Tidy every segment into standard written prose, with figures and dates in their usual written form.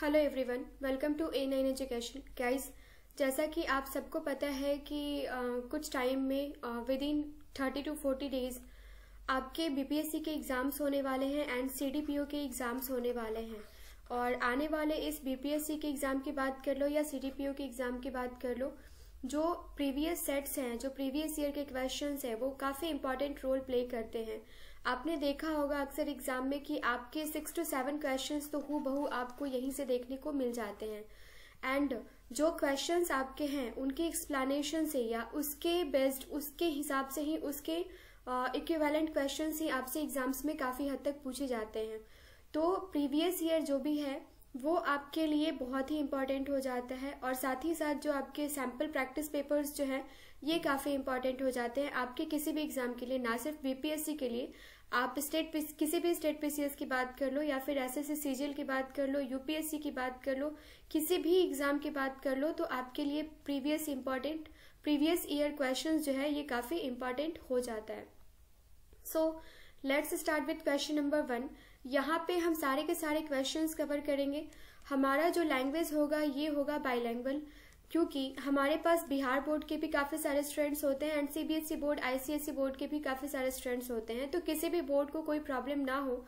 Hello everyone, welcome to A9 education. Guys, जैसा कि आप सबको पता है कि कुछ टाइम में विद इन 30 to 40 डेज आपके बीपीएससी के एग्ज़ाम्स होने वाले हैं एंड सीडीपीओ के एग्ज़ाम्स होने वाले हैं। और आने वाले इस बीपीएससी के एग्ज़ाम की बात कर लो या सीडीपीओ के एग्ज़ाम की बात कर लो, जो प्रीवियस सेट्स हैं, जो प्रीवियस ईयर के क्वेश्चंस हैं, वो काफ़ी इंपॉर्टेंट रोल प्ले करते हैं। आपने देखा होगा अक्सर एग्जाम में कि आपके 6 to 7 क्वेश्चंस तो हूबहू आपको यहीं से देखने को मिल जाते हैं। एंड जो क्वेश्चंस आपके हैं उनके एक्सप्लेनेशन से या उसके बेस्ड उसके हिसाब से ही उसके इक्विवेलेंट क्वेश्चंस ही आपसे एग्जाम्स में काफ़ी हद तक पूछे जाते हैं। तो प्रीवियस ईयर जो भी है वो आपके लिए बहुत ही इम्पॉर्टेंट हो जाता है और साथ ही साथ जो आपके सैम्पल प्रैक्टिस पेपर्स जो हैं ये काफ़ी इंपॉर्टेंट हो जाते हैं आपके किसी भी एग्जाम के लिए, ना सिर्फ बीपीएससी के लिए। आप किसी भी स्टेट पीसीएस की बात कर लो या फिर एसएससी सीजीएल की बात कर लो, यूपीएससी की बात कर लो, किसी भी एग्जाम की बात कर लो, तो आपके लिए प्रीवियस ईयर क्वेश्चंस जो है ये काफ़ी इंपॉर्टेंट हो जाता है। So let's start with question number 1। यहाँ पे हम सारे के सारे क्वेश्चंस कवर करेंगे। हमारा जो लैंग्वेज होगा ये होगा बाइलैंग्वेज, क्योंकि हमारे पास बिहार बोर्ड के भी काफ़ी सारे स्टूडेंट्स होते हैं and CBSE board, ICSE board के भी काफ़ी सारे स्टूडेंट्स होते हैं। तो किसी भी बोर्ड को कोई प्रॉब्लम ना हो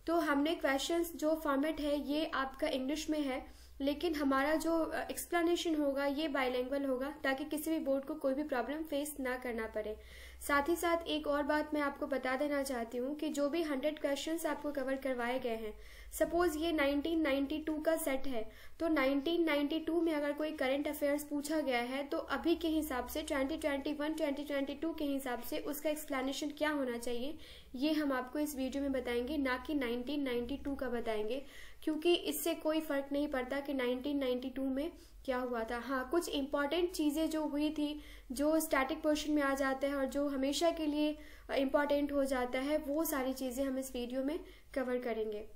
तो हमने क्वेश्चंस जो फॉर्मेट है ये आपका इंग्लिश में है, लेकिन हमारा जो एक्सप्लेनेशन होगा ये बाइलैंग्वेज होगा ताकि किसी भी बोर्ड को कोई भी प्रॉब्लम फेस ना करना पड़े। साथ ही साथ एक और बात मैं आपको बता देना चाहती हूँ कि जो भी 100 क्वेश्चंस आपको कवर करवाए गए हैं, सपोज ये 1992 का सेट है, तो 1992 में अगर कोई करंट अफेयर्स पूछा गया है तो अभी के हिसाब से 2021-2022 के हिसाब से उसका एक्सप्लेनेशन क्या होना चाहिए ये हम आपको इस वीडियो में बताएंगे, ना कि 1992 का बताएंगे, क्योंकि इससे कोई फर्क नहीं पड़ता कि 1992 में क्या हुआ था। हाँ, कुछ इंपॉर्टेंट चीज़ें जो हुई थी जो स्टैटिक पोर्शन में आ जाते हैं और जो हमेशा के लिए इम्पॉर्टेंट हो जाता है, वो सारी चीज़ें हम इस वीडियो में कवर करेंगे।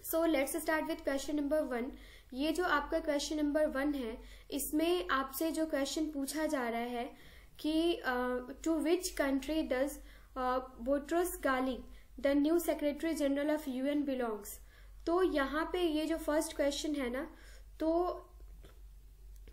So let's start with question number 1। ये जो आपका क्वेश्चन नंबर 1 है, इसमें आपसे जो क्वेश्चन पूछा जा रहा है कि टू विच कंट्री डज बोट्रोस गाली the new secretary general of UN belongs. तो यहाँ पे ये जो फर्स्ट क्वेश्चन है ना, तो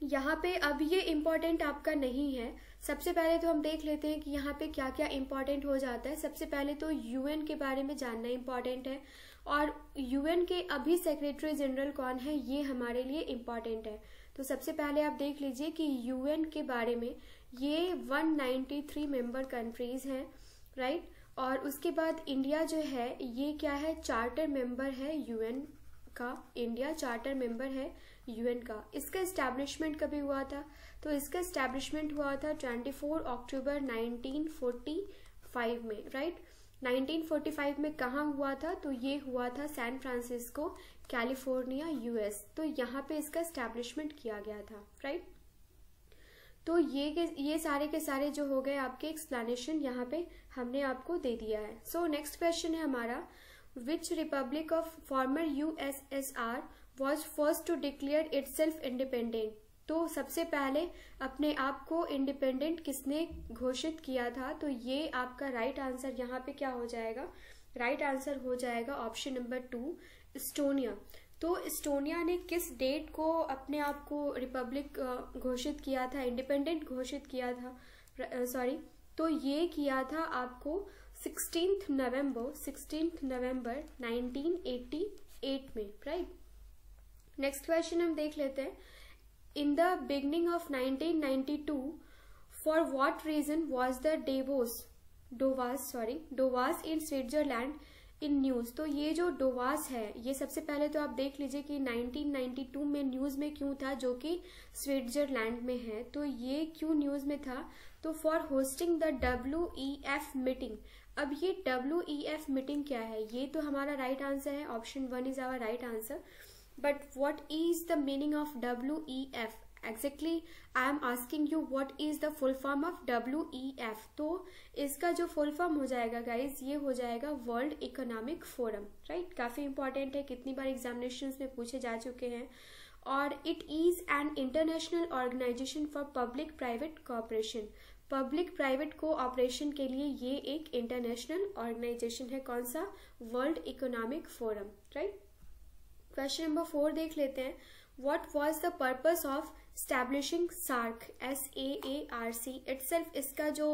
यहाँ पे अब ये इम्पॉर्टेंट आपका नहीं है। सबसे पहले तो हम देख लेते हैं कि यहाँ पे क्या क्या इम्पॉर्टेंट हो जाता है। सबसे पहले तो यूएन के बारे में जानना इम्पॉर्टेंट है और यूएन के अभी सेक्रेटरी जनरल कौन है ये हमारे लिए इम्पॉर्टेंट है। तो सबसे पहले आप देख लीजिए कि यूएन के बारे में ये 193 मेंबर कंट्रीज हैं, राइट। और उसके बाद इंडिया जो है ये क्या है, चार्टर मेंबर है यूएन का। इंडिया चार्टर मेंबर है यूएन का। इसका एस्टैब्लिशमेंट कभी हुआ था, तो इसका एस्टैब्लिशमेंट हुआ था 24 अक्टूबर 1945 में, राइट। 1945 में कहाँ हुआ था, तो ये हुआ था सैन फ्रांसिस्को, कैलिफोर्निया, यूएस। तो यहाँ पे इसका एस्टैब्लिशमेंट किया गया था, राइट। तो ये सारे के सारे जो हो गए आपके एक्सप्लेनेशन यहाँ पे हमने आपको दे दिया है। सो नेक्स्ट क्वेश्चन है हमारा, which republic of former USSR was first to declare itself independent. तो सबसे पहले अपने आप को इंडिपेंडेंट किसने घोषित किया था, तो ये आपका राइट आंसर यहाँ पे क्या हो जाएगा, राइट आंसर हो जाएगा ऑप्शन नंबर 2, इस्टोनिया। तो इस्टोनिया ने किस डेट को अपने आप को रिपब्लिक घोषित किया था, इंडिपेंडेंट घोषित किया था, तो ये किया था आपको 16 नवंबर 1988 में, राइट। नेक्स्ट क्वेश्चन हम देख लेते हैं, in the beginning of 1992 for what reason was the Davos in Switzerland in news. तो ये जो डोवास है ये सबसे पहले तो आप देख लीजिए कि 1992 में न्यूज में क्यों था, जो कि स्विट्जरलैंड में है। तो ये क्यों न्यूज में था, तो for hosting the WEF meeting. अब ये WEF मीटिंग क्या है, ये तो हमारा राइट आंसर है, option 1 is our right answer. But what is the meaning of WEF? Exactly, I am asking you what is the full form of WEF। तो इसका जो फुल फॉर्म हो जाएगा गाइज, ये हो जाएगा वर्ल्ड इकोनॉमिक फोरम, राइट। काफी important है, कितनी बार एग्जामिनेशंस में पूछे जा चुके हैं। और it is an international organization for public private cooperation. Public private cooperation के लिए ये एक इंटरनेशनल ऑर्गेनाइजेशन है। कौन सा, world economic forum, right. Question number 4 देख लेते हैं। What was the purpose of establishing SAARC, SAARC itself, इसका जो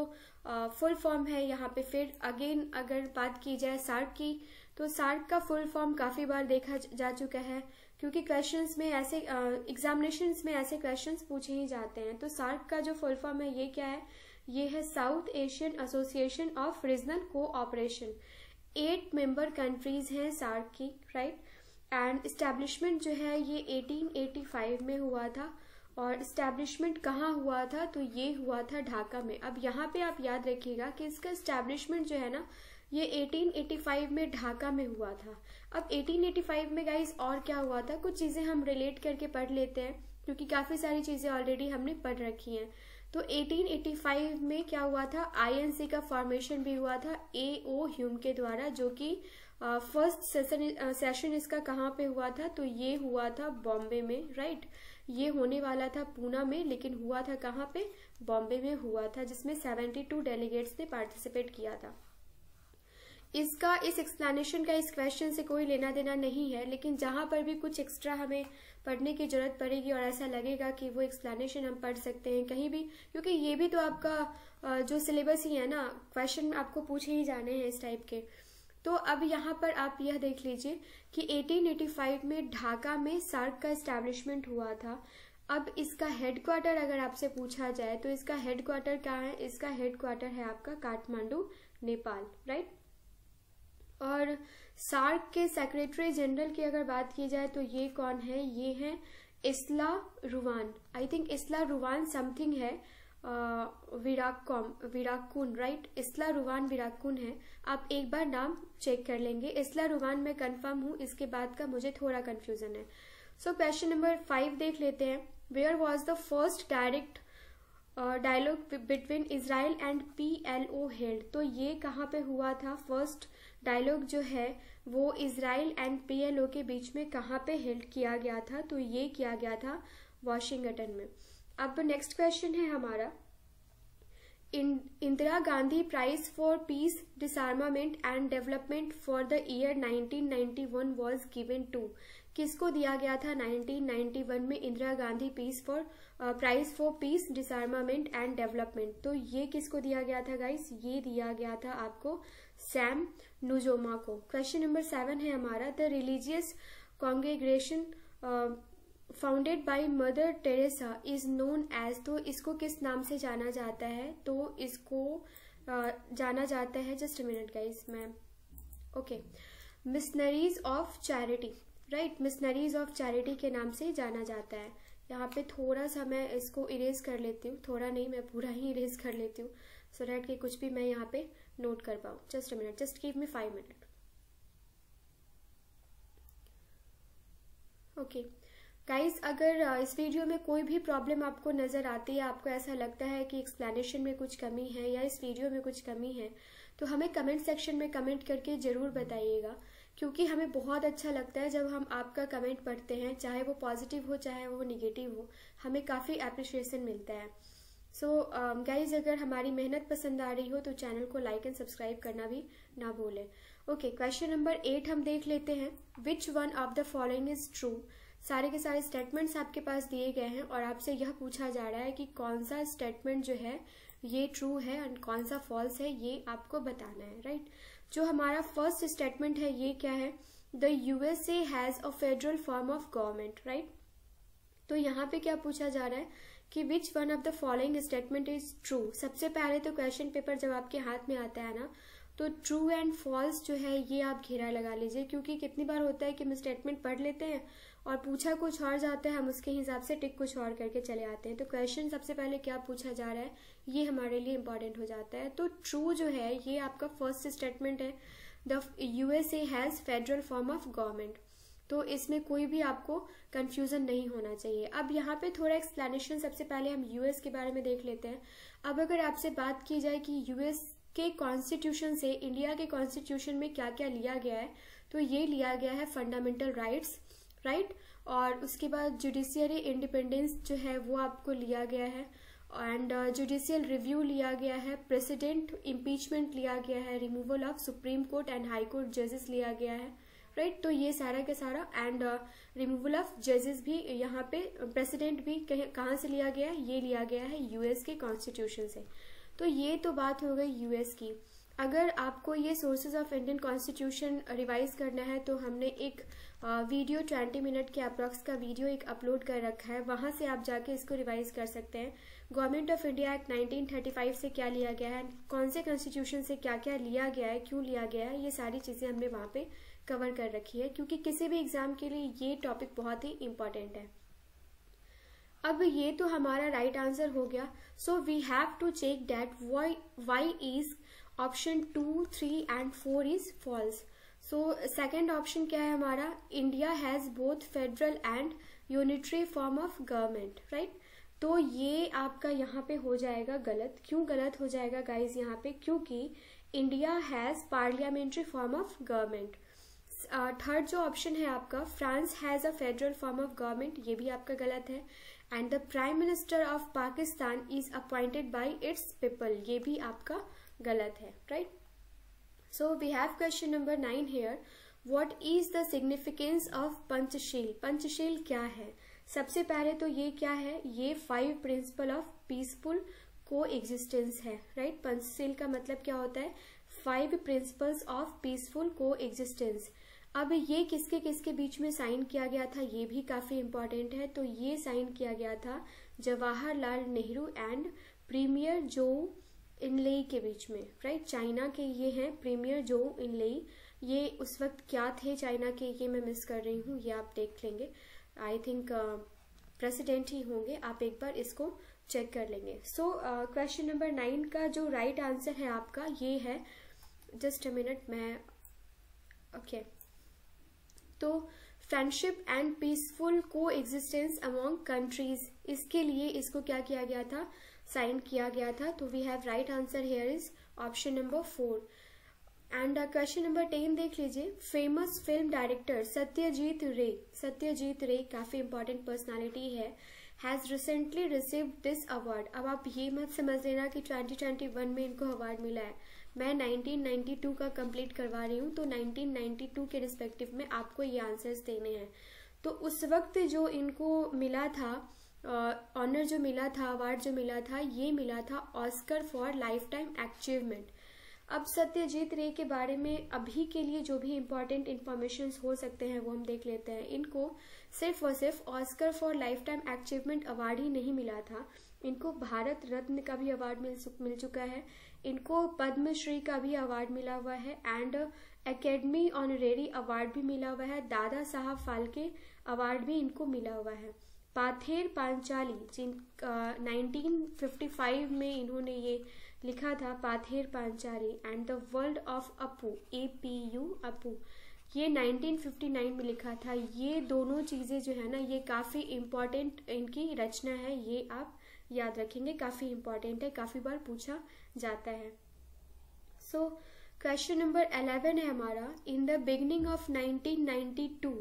फुल फॉर्म है यहाँ पे फिर अगेन अगर बात की जाए सार्क की, तो सार्क का फुल फॉर्म काफी बार देखा जा चुका है, क्योंकि क्वेश्चंस में ऐसे एग्जामिनेशंस में ऐसे क्वेश्चंस पूछे ही जाते हैं। तो सार्क का जो फुल फॉर्म है ये क्या है, ये है south Asian association of regional cooperation. 8 member countries हैं सार्क की, राइट। एंड इस्टेब्लिशमेंट जो है ये 1885 में हुआ था, और इस्टेब्लिशमेंट कहाँ हुआ था, तो ये हुआ था ढाका में। अब यहाँ पे आप याद रखिएगा कि इसका इस्टेब्लिशमेंट जो है ना ये 1885 में ढाका में हुआ था। अब 1885 में गाइस और क्या हुआ था, कुछ चीजें हम रिलेट करके पढ़ लेते हैं, क्योंकि काफी सारी चीजें ऑलरेडी हमने पढ़ रखी हैं। तो 1885 में क्या हुआ था, INC का फॉर्मेशन भी हुआ था AO ह्यूम के द्वारा, जो कि फर्स्ट सेशन इसका कहाँ पे हुआ था, तो ये हुआ था बॉम्बे में, राइट। ये होने वाला था पूना में, लेकिन हुआ था कहाँ पे, बॉम्बे में हुआ था, जिसमें 72 डेलीगेट्स ने पार्टिसिपेट किया था। इसका इस एक्सप्लेनेशन का इस क्वेश्चन से कोई लेना देना नहीं है, लेकिन जहां पर भी कुछ एक्स्ट्रा हमें पढ़ने की जरूरत पड़ेगी और ऐसा लगेगा कि वो एक्सप्लेनेशन हम पढ़ सकते हैं कहीं भी, क्योंकि ये भी तो आपका जो सिलेबस ही है ना, क्वेश्चन आपको पूछे ही जाने हैं इस टाइप के। तो अब यहाँ पर आप यह देख लीजिए कि 1885 में ढाका में सार्क का एस्टैब्लिशमेंट हुआ था। अब इसका हेडक्वार्टर अगर आपसे पूछा जाए तो इसका हेडक्वार्टर कहाँ है, इसका हेडक्वार्टर है आपका काठमांडू, नेपाल, राइट। और सार्क के सेक्रेटरी जनरल की अगर बात की जाए तो ये कौन है, ये है इस्ला Ruwan, I think इस्ला Ruwan something है, विराकुन, राइट। इस्ला रुवान विराकुन है, आप एक बार नाम चेक कर लेंगे। इस्ला रुवान में कंफर्म हूं, इसके बाद का मुझे थोड़ा कंफ्यूजन है। सो क्वेश्चन नंबर 5 देख लेते हैं। Where was the first direct dialogue between Israel and PLO held, तो ये कहाँ पे हुआ था, फर्स्ट डायलॉग जो है वो इजराइल एंड PLO के बीच में कहाँ पे हेल्ड किया गया था, तो ये किया गया था वॉशिंगटन में। अब नेक्स्ट क्वेश्चन है हमारा, Indira Gandhi prize for peace, disarmament and development for the year 1991 was given to, किसको दिया गया था 1991 में Indira Gandhi prize for peace, disarmament and development, तो ये किसको दिया गया था गाइस, ये दिया गया था आपको सैम नुजोमा को। क्वेश्चन नंबर 7 है हमारा, the religious congregation founded by Mother Teresa is known as, तो इसको किस नाम से जाना जाता है, तो इसको जाना जाता है, जस्ट अ मिनट गाइस, मैं okay, missionaries of charity, right, missionaries of charity के नाम से जाना जाता है। यहाँ पे थोड़ा सा मैं इसको इरेज कर लेती हूँ, थोड़ा नहीं मैं पूरा ही इरेज कर लेती हूँ, सो दैट कि कुछ भी मैं यहाँ पे नोट कर पाऊँ। Just a minute, just give me 5 minute. Okay guys, अगर इस वीडियो में कोई भी प्रॉब्लम आपको नजर आती है, आपको ऐसा लगता है कि एक्सप्लेनेशन में कुछ कमी है या इस वीडियो में कुछ कमी है, तो हमें कमेंट सेक्शन में कमेंट करके जरूर बताइएगा, क्योंकि हमें बहुत अच्छा लगता है जब हम आपका कमेंट पढ़ते हैं, चाहे वो पॉजिटिव हो चाहे वो निगेटिव हो, हमें काफ़ी अप्रिशिएशन मिलता है। सो गाइज, अगर हमारी मेहनत पसंद आ रही हो तो चैनल को लाइक एंड सब्सक्राइब करना भी ना भूलें। ओके, क्वेश्चन नंबर 8 हम देख लेते हैं। Which one of the following is true, सारे के सारे स्टेटमेंट्स आपके पास दिए गए हैं और आपसे यह पूछा जा रहा है कि कौन सा स्टेटमेंट जो है ये ट्रू है एंड कौन सा फॉल्स है, ये आपको बताना है, राइट। जो हमारा फर्स्ट स्टेटमेंट है ये क्या है, the USA has a federal form of government, right. तो यहाँ पे क्या पूछा जा रहा है कि which one of the following statement is true. सबसे पहले तो क्वेश्चन पेपर जब आपके हाथ में आता है ना, तो ट्रू एंड फॉल्स जो है ये आप घेरा लगा लीजिए, क्योंकि कितनी बार होता है कि हम स्टेटमेंट पढ़ लेते हैं और पूछा कुछ और जाता है, हम उसके हिसाब से टिक कुछ और करके चले आते हैं। तो क्वेश्चन सबसे पहले क्या पूछा जा रहा है ये हमारे लिए इंपॉर्टेंट हो जाता है। तो ट्रू जो है ये आपका फर्स्ट स्टेटमेंट है, the USA has federal form of government, तो इसमें कोई भी आपको कंफ्यूजन नहीं होना चाहिए। अब यहाँ पे थोड़ा एक्सप्लेनेशन, सबसे पहले हम US के बारे में देख लेते हैं। अब अगर आपसे बात की जाए कि US के कॉन्स्टिट्यूशन से इंडिया के कॉन्स्टिट्यूशन में क्या क्या लिया गया है, तो ये लिया गया है फंडामेंटल राइट्स, राइट, और उसके बाद जुडिशियरी इंडिपेंडेंस जो है वो आपको लिया गया है, एंड जुडिशियल रिव्यू लिया गया है, प्रेसिडेंट इम्पीचमेंट लिया गया है, removal of supreme court and high court जजेस लिया गया है, राइट। तो ये सारा का सारा, एंड रिमूवल ऑफ जजेस भी यहाँ पे, प्रेसिडेंट भी कहाँ से लिया गया है, ये लिया गया है यूएस के कॉन्स्टिट्यूशन से। तो ये तो बात हो गई यूएस की। अगर आपको ये sources of Indian constitution revise करना है तो हमने एक वीडियो 20 मिनट के अप्रॉक्स का वीडियो एक अपलोड कर रखा है, वहां से आप जाके इसको रिवाइज कर सकते हैं। गवर्नमेंट ऑफ इंडिया एक्ट 1935 से क्या लिया गया है, कौन से कॉन्स्टिट्यूशन से क्या क्या लिया गया है, क्यों लिया गया है, ये सारी चीजें हमने वहां पे कवर कर रखी है, क्योंकि किसी भी एग्जाम के लिए ये टॉपिक बहुत ही इंपॉर्टेंट है। अब ये तो हमारा राइट आंसर हो गया। So we have to check that why is option 2, 3 and 4 is false. So second option क्या है हमारा, India has both federal and unitary form of government, right. तो ये आपका यहाँ पे हो जाएगा गलत। क्यों गलत हो जाएगा गाइज यहाँ पे, क्योंकि India has parliamentary form of government. Third जो ऑप्शन है आपका, France has a federal form of government, ये भी आपका गलत है। And the prime minister of Pakistan is appointed by its people, ये भी आपका गलत है, right. So we have question number 9 here, what is the significance of Panchsheel. Panchsheel क्या है, सबसे पहले तो ये क्या है, ये 5 प्रिंसिपल ऑफ पीसफुल को एग्जिस्टेंस है, राइट। पंचशील का मतलब क्या होता है, 5 प्रिंसिपल्स ऑफ पीसफुल को एग्जिस्टेंस। अब ये किसके किसके बीच में साइन किया गया था, ये भी काफी इंपॉर्टेंट है। तो ये साइन किया गया था जवाहरलाल नेहरू एंड प्रीमियर जो इनलेई के बीच में, राइट। चाइना के ये हैं प्रीमियर जो इनलेई, ये उस वक्त क्या थे चाइना के, ये मैं मिस कर रही हूँ, ये आप देख लेंगे, आई थिंक प्रेसिडेंट ही होंगे, आप एक बार इसको चेक कर लेंगे। सो क्वेश्चन नंबर 9 का जो राइट आंसर है आपका ये है, जस्ट अ मिनट मैं, ओके। तो फ्रेंडशिप एंड पीसफुल को एग्जिस्टेंस अमॉन्ग कंट्रीज, इसके लिए इसको क्या किया गया था, साइन किया गया था। तो we have right answer here is option number 4। And question number 10 देख लीजिए, फेमस फिल्म डायरेक्टर सत्यजीत रे, सत्यजीत रे काफी इंपॉर्टेंट पर्सनालिटी है, has recently received this award. अब आप ये मत समझ लेना कि 2021 में इनको अवार्ड मिला है, मैं 1992 का कंप्लीट करवा रही हूँ, तो 1992 के रिस्पेक्टिव में आपको ये आंसर्स देने हैं। तो उस वक्त जो इनको मिला था ऑनर, जो मिला था, अवार्ड जो मिला था, ये मिला था Oscar for lifetime achievement. अब सत्यजीत रे के बारे में अभी के लिए जो भी इम्पोर्टेंट इन्फॉर्मेशन हो सकते हैं वो हम देख लेते हैं। इनको सिर्फ और सिर्फ Oscar for lifetime achievement award ही नहीं मिला था, इनको भारत रत्न का भी अवार्ड मिल चुका है, इनको पद्मश्री का भी अवार्ड मिला हुआ है, एंड एकेडमी ऑनरेरी अवार्ड भी मिला हुआ है, दादा साहब फाल्के अवार्ड भी इनको मिला हुआ है। पाथेर पांचाली, जिन 1955 में इन्होंने ये लिखा था, Pather Panchali and the world of Apu, APU Apu, ये 1959 में लिखा था। ये दोनों चीजें जो है ना, ये काफी इम्पोर्टेंट इनकी रचना है, ये आप याद रखेंगे, काफी इंपॉर्टेंट है, काफी बार पूछा जाता है। सो क्वेश्चन नंबर 11 है हमारा, in the beginning of 1992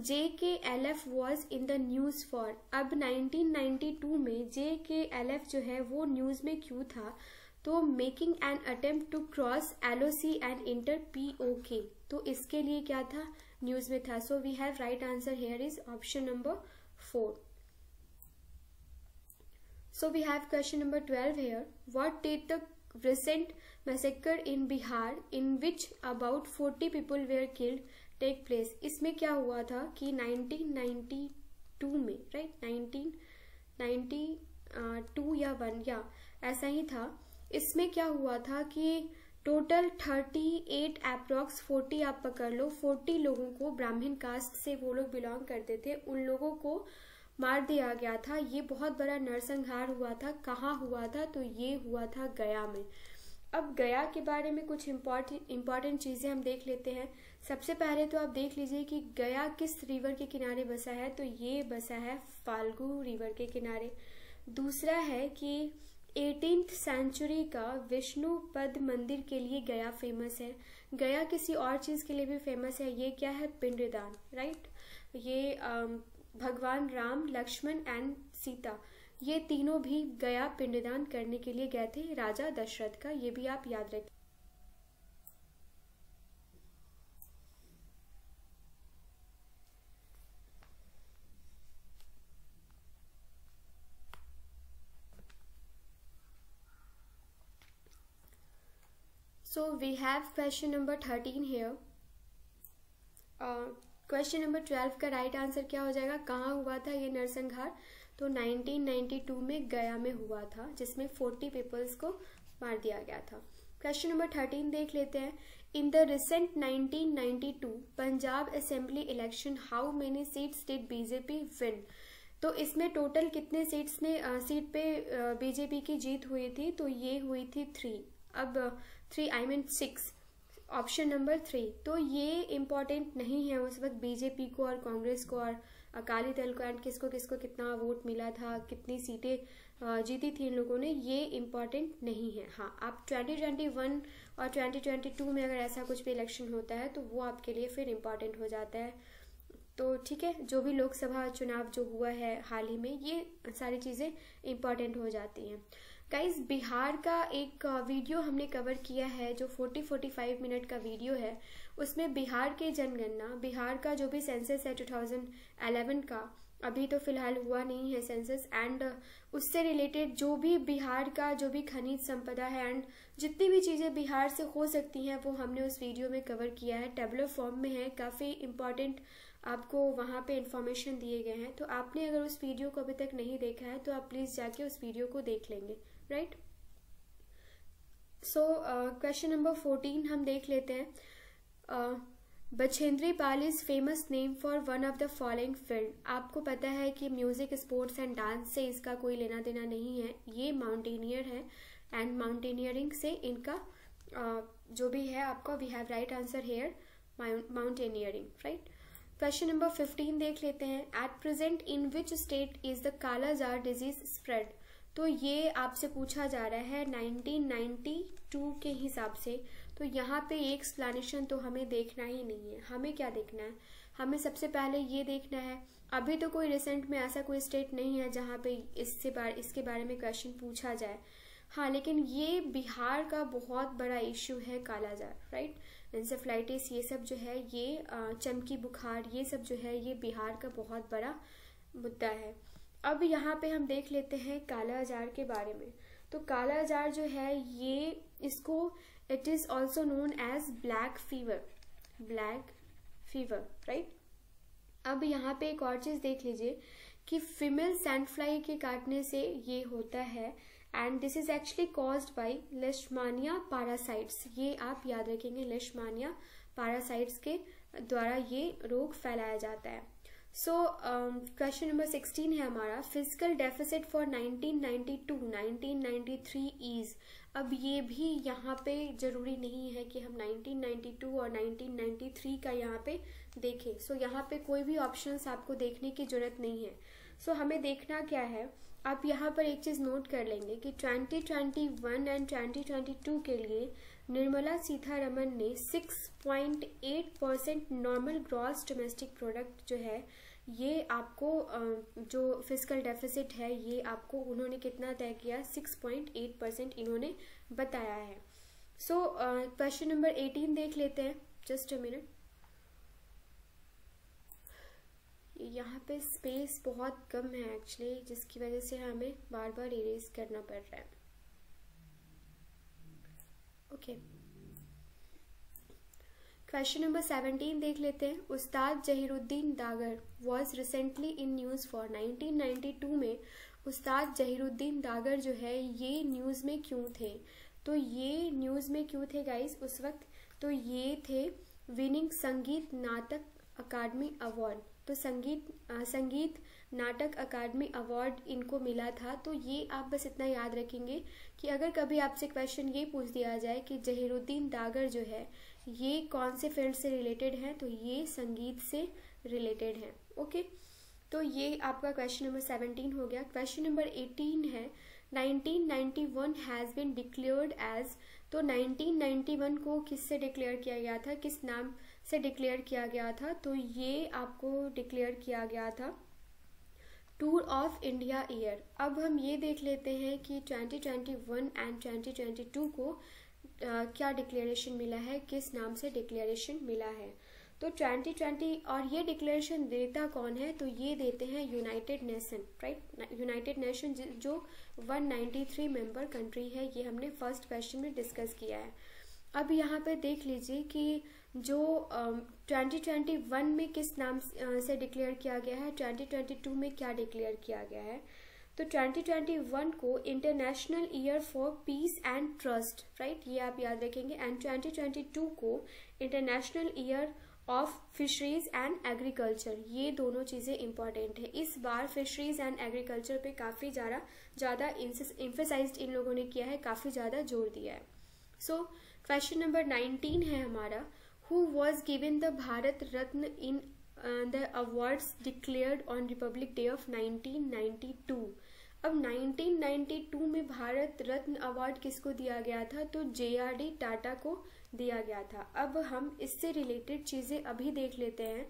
JKLF was in the news for. अब 1992 में JKLF जो है वो न्यूज में क्यों था, तो making an attempt to cross LOC and enter POK, तो इसके लिए क्या था, न्यूज में था। So we have right answer here is option number 4। So we have question number 12 here. What did the recent massacre in Bihar, in which about 40 people were killed, take place? इसमें क्या हुआ था कि 1992 में, right, 1992 या 1 या ऐसा ही था। इसमें क्या हुआ था कि टोटल 38 अप्रॉक्स 40 आप पकड़ लो, 40 लोगों को, ब्राह्मण कास्ट से वो लोग बिलोंग करते थे, उन लोगों को मार दिया गया था। ये बहुत बड़ा नरसंहार हुआ था। कहाँ हुआ था, तो ये हुआ था गया में। अब गया के बारे में कुछ इम्पॉर्टेंट चीजें हम देख लेते हैं। सबसे पहले तो आप देख लीजिए कि गया किस रिवर के किनारे बसा है, तो ये बसा है फाल्गु रिवर के किनारे। दूसरा है कि 18th सेंचुरी का विष्णुपद मंदिर के लिए गया फेमस है। गया किसी और चीज के लिए भी फेमस है, ये क्या है, पिंडदान, राइट। ये भगवान राम, लक्ष्मण एंड सीता, ये तीनों भी गया पिंडदान करने के लिए गए थे राजा दशरथ का, ये भी आप याद रखें। So we have question number 13 here. Question number 12 का राइट आंसर क्या हो जाएगा? कहाँ हुआ था ये नरसंहार? तो 1992 में गया में हुआ था, जिसमें 40 पीपल्स को मार दिया गया था। क्वेश्चन नंबर 13 देख लेते हैं। In the recent 1992 Punjab assembly election how many seats did BJP win? तो इसमें टोटल कितने सीट पे बीजेपी की जीत हुई थी? तो ये हुई थी 3। अब 6 ऑप्शन नंबर 3। तो ये इम्पॉर्टेंट नहीं है उस वक्त बीजेपी को और कांग्रेस को और अकाली दल को एंड किसको किसको कितना वोट मिला था, कितनी सीटें जीती थी इन लोगों ने, ये इम्पॉर्टेंट नहीं है। हाँ, आप 2021 और 2022 में अगर ऐसा कुछ भी इलेक्शन होता है तो वो आपके लिए फिर इम्पॉर्टेंट हो जाता है। तो ठीक है, जो भी लोकसभा चुनाव जो हुआ है हाल ही में, ये सारी चीज़ें इम्पॉर्टेंट हो जाती हैं। गाइस, बिहार का एक वीडियो हमने कवर किया है जो 40-45 मिनट का वीडियो है। उसमें बिहार के जनगणना, बिहार का जो भी सेंसस है 2011 का, अभी तो फिलहाल हुआ नहीं है सेंसस, एंड उससे रिलेटेड जो भी बिहार का जो भी खनिज संपदा है एंड जितनी भी चीज़ें बिहार से हो सकती हैं वो हमने उस वीडियो में कवर किया है। टेबलर फॉर्म में है, काफ़ी इम्पॉर्टेंट आपको वहाँ पे इंफॉर्मेशन दिए गए हैं। तो आपने अगर उस वीडियो को अभी तक नहीं देखा है तो आप प्लीज़ जाके उस वीडियो को देख लेंगे, राइट। सो क्वेश्चन नंबर 14 हम देख लेते हैं। Bachendri Pal is famous name for one of the following field. आपको पता है कि म्यूजिक, स्पोर्ट्स एंड डांस से इसका कोई लेना देना नहीं है, ये माउंटेनियर है एंड माउंटेनियरिंग से इनका जो भी है आपका, we have right answer here, mountaineering, right. Question number 15 देख लेते हैं। At present in which state is the kala-azar disease spread? तो ये आपसे पूछा जा रहा है 1992 के हिसाब से। तो यहाँ पे एक एक्सप्लेनेशन तो हमें देखना ही नहीं है। हमें क्या देखना है? हमें सबसे पहले ये देखना है, अभी तो कोई रिसेंट में ऐसा कोई स्टेट नहीं है जहाँ पे इसके बारे में क्वेश्चन पूछा जाए। हाँ, लेकिन ये बिहार का बहुत बड़ा इश्यू है कालाजार, राइट। इंसेफ्लाइटिस ये सब जो है, ये चमकी बुखार, ये सब जो है ये बिहार का बहुत बड़ा मुद्दा है। अब यहाँ पे हम देख लेते हैं कालाजार के बारे में। तो कालाजार जो है ये, इसको it is also known as black fever, right. अब यहाँ पे एक और चीज देख लीजिए कि फीमेल सैंड फ्लाई के काटने से ये होता है and this is actually caused by लेशमानिया parasites. ये आप याद रखेंगे, लेशमानिया पैरासाइट्स के द्वारा ये रोग फैलाया जाता है। सो क्वेश्चन नंबर 16 है हमारा, फिजिकल डेफिसिट फॉर 1992-1993 इज। अब ये भी यहाँ पे जरूरी नहीं है कि हम 1992 और 1993 का यहाँ पे देखें। सो यहाँ पे कोई भी ऑप्शंस आपको देखने की जरूरत नहीं है। सो हमें देखना क्या है, आप यहाँ पर एक चीज नोट कर लेंगे कि 2021 एंड 2022 के लिए निर्मला सीतारमन ने 6.8% नॉर्मल ग्रॉस डोमेस्टिक प्रोडक्ट जो है, ये आपको जो फिजिकल डेफिसिट है ये आपको उन्होंने कितना तय किया? 6.8% इन्होंने बताया है। सो क्वेश्चन नंबर 18 देख लेते हैं। जस्ट अ मिनट, यहाँ पे स्पेस बहुत कम है एक्चुअली, जिसकी वजह से हमें बार बार इरेज करना पड़ रहा है। ओके, क्वेश्चन नंबर 17 देख लेते हैं। उस्ताद Zahiruddin Dagar was recently in news for. 1992 में उस्ताद जहीरुद्दीन डागर जो है ये न्यूज में क्यों थे? तो ये न्यूज में क्यों थे गाइस उस वक्त? तो ये थे विनिंग संगीत नाटक अकादमी अवार्ड। तो संगीत नाटक अकादमी अवार्ड इनको मिला था। तो ये आप बस इतना याद रखेंगे कि अगर कभी आपसे क्वेश्चन ये पूछ दिया जाए कि जहीरुद्दीन डागर जो है ये कौन से फील्ड से रिलेटेड है, तो ये संगीत से रिलेटेड है। ओके, तो ये आपका क्वेश्चन नंबर 17 हो गया। क्वेश्चन नंबर 18 है, 1991 हैज बीन डिक्लेयर्ड एज। तो 1991 को किससे डिक्लेयर किया गया था, किस नाम से डिक्लेयर किया गया था? तो ये आपको डिक्लेयर किया गया था टूर ऑफ इंडिया ईयर। अब हम ये देख लेते हैं कि 2021 एंड 2022 को क्या डिक्लेरेशन मिला है, किस नाम से डिक्लेरेशन मिला है। तो 2020, और ये डिक्लेरेशन देता कौन है? तो ये देते हैं United nation, right. United nation जो 193 मेंबर कंट्री है, ये हमने फर्स्ट क्वेश्चन में डिस्कस किया है। अब यहाँ पे देख लीजिए कि जो 2021 में किस नाम से डिक्लेयर किया गया है, 2022 में क्या डिक्लेयर किया गया है। तो 2021 को international year for piece and trust, right, ये आप याद रखेंगे। एंड 2022 को international year of fisheries and agriculture. ये दोनों चीजें इंपॉर्टेंट है। इस बार फिशरीज एंड एग्रीकल्चर पे काफी ज्यादा एम्फेसाइज्ड इन लोगों ने किया है, काफी ज्यादा जोर दिया है। सो क्वेश्चन नंबर 19 है हमारा, who was given the Bharat Ratna in the awards declared on Republic day of 1992। अब 1992 में भारत रत्न अवार्ड किसको दिया गया था, तो JRD टाटा को दिया गया था। अब हम इससे रिलेटेड चीजें अभी देख लेते हैं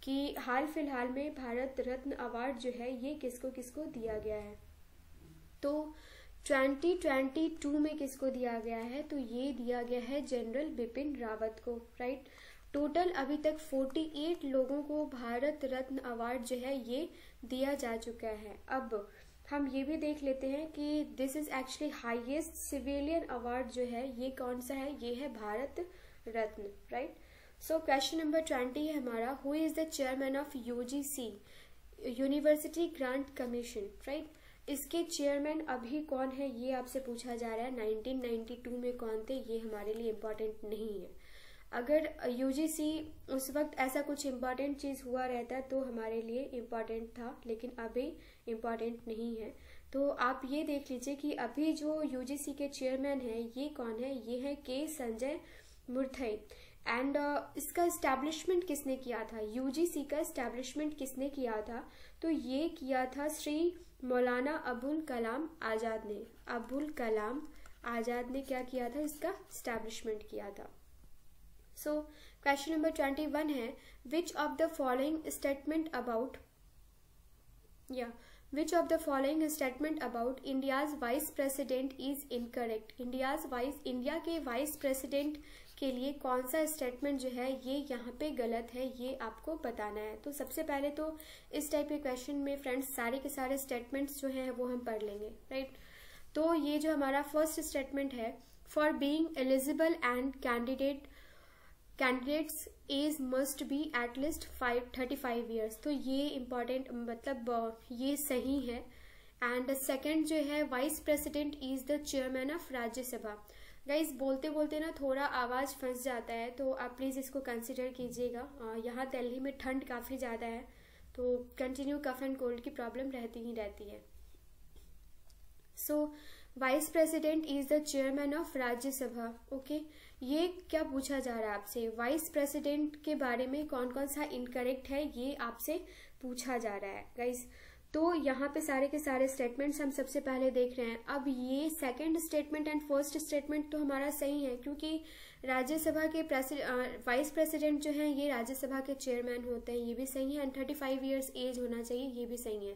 कि हाल फिलहाल में भारत रत्न अवार्ड जो है ये किसको किसको दिया गया है। तो 2022 में किसको दिया गया है, तो ये दिया गया है जनरल बिपिन रावत को, राइट। टोटल अभी तक 48 लोगों को भारत रत्न अवार्ड जो है ये दिया जा चुका है। अब हम ये भी देख लेते हैं कि this is actually highest civilian award जो है ये कौन सा है, ये है Bharat Ratna, right. So question number 20 है हमारा, who is the chairman of UGC university grant commission, right. इसके चेयरमैन अभी कौन है ये आपसे पूछा जा रहा है। 1992 में कौन थे, ये हमारे लिए इम्पोर्टेंट नहीं है। अगर UGC उस वक्त ऐसा कुछ इम्पोर्टेंट चीज हुआ रहता तो हमारे लिए इम्पोर्टेंट था, लेकिन अभी इम्पोर्टेंट नहीं है। तो आप ये देख लीजिए कि अभी जो UGC के चेयरमैन है ये कौन है, ये है के संजय मुर्थई। एंड इसका एस्टैब्लिशमेंट किसने किया था, UGC का एस्टैब्लिशमेंट किसने किया था, तो ये किया था श्री मौलाना अबुल कलाम आजाद ने। अबुल कलाम आजाद ने क्या किया था, इसका एस्टैब्लिशमेंट किया था। सो क्वेश्चन नंबर 21 है, विच of the following statement about which of the following statement about India's vice president is incorrect. India के वाइस प्रेसिडेंट के लिए कौन सा स्टेटमेंट जो है ये यहाँ पे गलत है, ये आपको बताना है। तो सबसे पहले तो इस टाइप के क्वेश्चन में फ्रेंड्स सारे के सारे स्टेटमेंट्स जो हैं वो हम पढ़ लेंगे, राइट। तो ये जो हमारा फर्स्ट स्टेटमेंट है, for being eligible and candidates age must be at least 35 years. तो ये इम्पॉर्टेंट मतलब ये सही है। एंड सेकंड जो है, vice president is the chairman of Rajya Sabha. Guys बोलते बोलते ना थोड़ा आवाज फंस जाता है, तो आप प्लीज इसको कंसिडर कीजिएगा। यहाँ दिल्ली में ठंड काफी ज्यादा है, तो कंटिन्यू कफ एंड कोल्ड की प्रॉब्लम रहती ही रहती है। So vice president is the chairman of Rajya Sabha. Okay, ये क्या पूछा जा रहा है आपसे, वाइस प्रेसिडेंट के बारे में कौन कौन सा इनकरेक्ट है ये आपसे पूछा जा रहा है गाइस। तो यहाँ पे सारे के सारे स्टेटमेंट्स हम सबसे पहले देख रहे हैं। अब ये second statement and first statement तो हमारा सही है, क्योंकि राज्यसभा के वाइस प्रेसिडेंट जो है ये राज्यसभा के चेयरमैन होते हैं, ये भी सही है। एंड 35 ईयर्स एज होना चाहिए, ये भी सही है।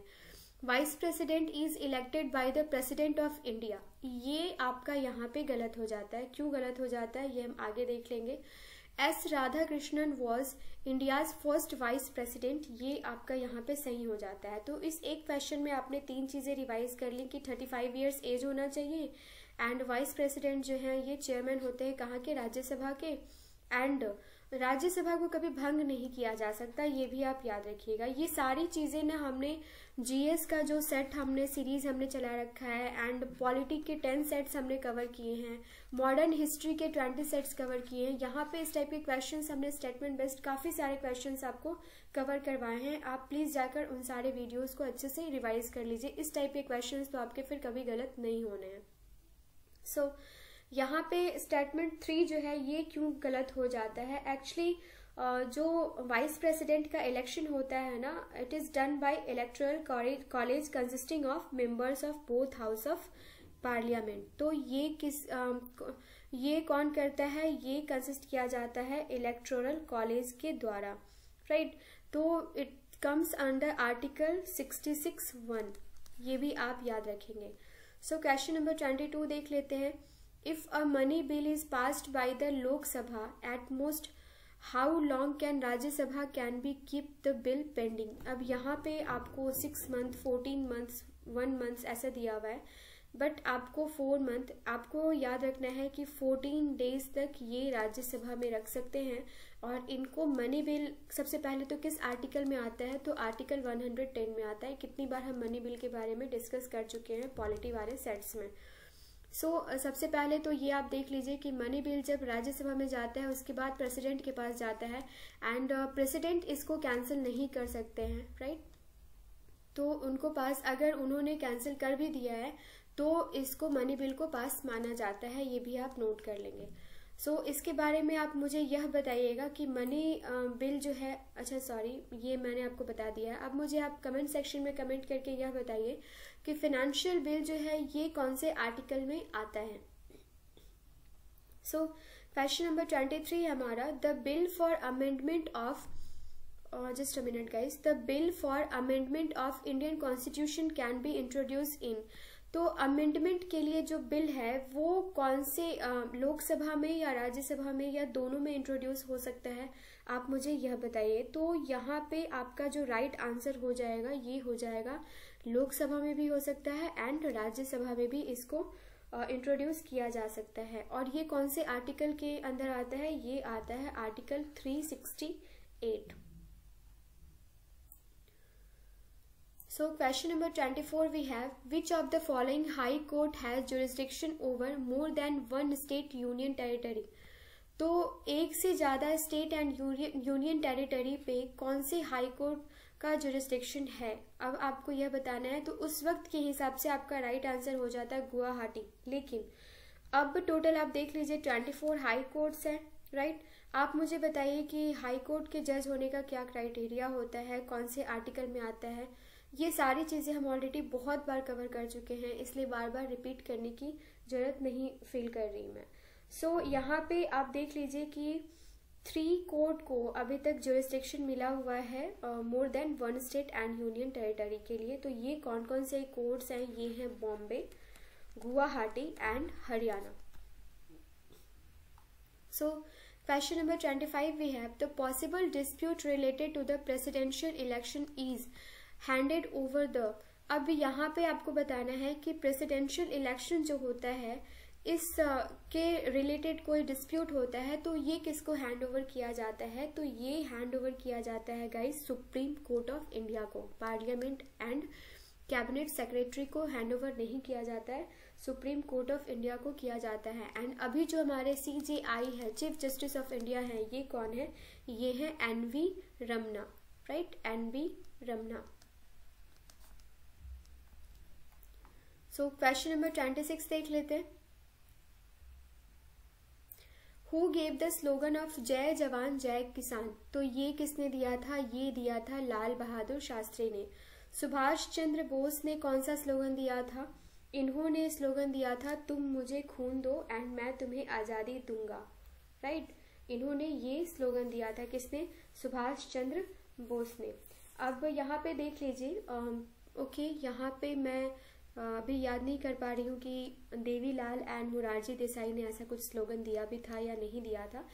Vice president is elected by the president of India, ये आपका यहाँ पे गलत हो जाता है। क्यों गलत हो जाता है ये हम आगे देख लेंगे। S Radhakrishnan was India's first vice president, ये आपका यहाँ पे सही हो जाता है। तो इस एक क्वेश्चन में आपने 3 चीजें रिवाइज कर ली कि 35 ईयर्स एज होना चाहिए, एंड वाइस प्रेसिडेंट जो है ये चेयरमैन होते हैं कहाँ के, राज्यसभा के। एंड राज्यसभा को कभी भंग नहीं किया जा सकता, ये भी आप याद रखिएगा। ये सारी चीजें ना हमने GS का जो सेट हमने सीरीज हमने चला रखा है, एंड पॉलिटी के 10 सेट्स हमने कवर किए हैं, मॉडर्न हिस्ट्री के 20 सेट्स कवर किए हैं। यहाँ पे इस टाइप के क्वेश्चंस हमने स्टेटमेंट बेस्ड काफी सारे क्वेश्चंस आपको कवर करवाए हैं। आप प्लीज जाकर उन सारे वीडियोस को अच्छे से रिवाइज कर लीजिए। इस टाइप के क्वेश्चंस तो आपके फिर कभी गलत नहीं होने हैं। सो यहाँ पे स्टेटमेंट 3 जो है ये क्यों गलत हो जाता है, एक्चुअली जो वाइस प्रेसिडेंट का इलेक्शन होता है ना, it is done by electoral college consisting of members of both house of parliament. तो ये कौन करता है, ये कंसिस्ट किया जाता है इलेक्टोरल कॉलेज के द्वारा, राइट। तो इट कम्स अंडर आर्टिकल 66(1), ये भी आप याद रखेंगे। सो क्वेश्चन नंबर 22 देख लेते हैं। If a money bill is passed by the लोक सभा at most how long can Rajya Sabha can be keep the bill pending. अब यहाँ पे आपको 6 मंथ, 14 मंथ्स, 1 मंथ ऐसा दिया हुआ है। बट आपको 4 मंथ, आपको याद रखना है कि 14 डेज तक ये राज्यसभा में रख सकते हैं। और इनको मनी बिल सबसे पहले तो किस आर्टिकल में आता है, तो आर्टिकल 110 में आता है। कितनी बार हम मनी बिल के बारे में डिस्कस कर चुके हैं पॉलिटी वाले सेट्स में। सबसे पहले तो ये आप देख लीजिए कि मनी बिल जब राज्यसभा में जाता है उसके बाद प्रेसिडेंट के पास जाता है, एंड प्रेसिडेंट इसको कैंसिल नहीं कर सकते हैं, राइट। तो उनको पास, अगर उन्होंने कैंसिल कर भी दिया है तो इसको मनी बिल को पास माना जाता है, ये भी आप नोट कर लेंगे। इसके बारे में आप मुझे यह बताइएगा कि मनी बिल जो है, अच्छा सॉरी ये मैंने आपको बता दिया है। अब मुझे आप कमेंट सेक्शन में कमेंट करके यह बताइए कि फाइनेंशियल बिल जो है ये कौन से आर्टिकल में आता है। क्वेश्चन नंबर 23 हमारा, the bill for amendment of, just a minute guys, the bill for amendment of Indian constitution can be introduce इन। तो अमेंडमेंट के लिए जो बिल है वो कौन से लोकसभा में या राज्यसभा में या दोनों में इंट्रोड्यूस हो सकता है, आप मुझे यह बताइए। तो यहाँ पे आपका जो राइट आंसर हो जाएगा ये हो जाएगा, लोकसभा में भी हो सकता है एंड राज्यसभा में भी इसको इंट्रोड्यूस किया जा सकता है। और ये कौन से आर्टिकल के अंदर आता है, ये आता है article 368। Question number 24 we have, which of the following high court has jurisdiction over more than one state union territory? तो एक से ज्यादा स्टेट एंड यूनियन टेरिटरी पे कौन से हाई कोर्ट का जुरिस्डिक्शन है, अब आपको यह बताना है। तो उस वक्त के हिसाब से आपका राइट आंसर हो जाता है गुवाहाटी। लेकिन अब टोटल आप देख लीजिए 24 हाई कोर्ट्स हैं, राइट। आप मुझे बताइए कि हाई कोर्ट के जज होने का क्या क्राइटेरिया होता है, कौन से आर्टिकल में आता है। ये सारी चीजें हम ऑलरेडी बहुत बार कवर कर चुके हैं, इसलिए बार बार रिपीट करने की जरूरत नहीं फील कर रही मैं। यहाँ पे आप देख लीजिए कि 3 कोर्ट को अभी तक जुरिस्डिक्शन मिला हुआ है more than 1 state and union territory के लिए। तो ये कौन कौन से कोर्ट्स हैं, ये हैं Bombay, Guwahati and Haryana. Question number 25 we have, the possible dispute related to the presidential election is handed over the। अब यहाँ पे आपको बताना है कि प्रेसिडेंशियल इलेक्शन जो होता है इस के रिलेटेड कोई डिस्प्यूट होता है तो ये किसको हैंड ओवर किया जाता है, तो ये हैंड ओवर किया जाता है guys supreme court of India को। पार्लियामेंट एंड कैबिनेट सेक्रेटरी को हैंड ओवर नहीं किया जाता है, सुप्रीम कोर्ट ऑफ इंडिया को किया जाता है। एंड अभी जो हमारे CJI है, चीफ जस्टिस ऑफ इंडिया है, ये कौन है, ये है NV Ramana, right, NV Ramana. Question number 26 देख लेते हैं। Who gave the slogan of Jai Jawan जय किसान? तो ये किसने दिया था, ये दिया था लाल बहादुर शास्त्री ने। सुभाष चंद्र बोस ने कौन सा स्लोगन दिया था, इन्होंने स्लोगन दिया था तुम मुझे खून दो एंड मैं तुम्हें आजादी दूंगा, राइट। इन्होंने ये स्लोगन दिया था, किसने, सुभाष चंद्र बोस ने। अब यहाँ पे देख लीजिए, ओके यहाँ पे मैं अभी याद नहीं कर पा रही हूँ कि देवीलाल एंड मुरारजी देसाई ने ऐसा कुछ स्लोगन दिया भी था या नहीं दिया था,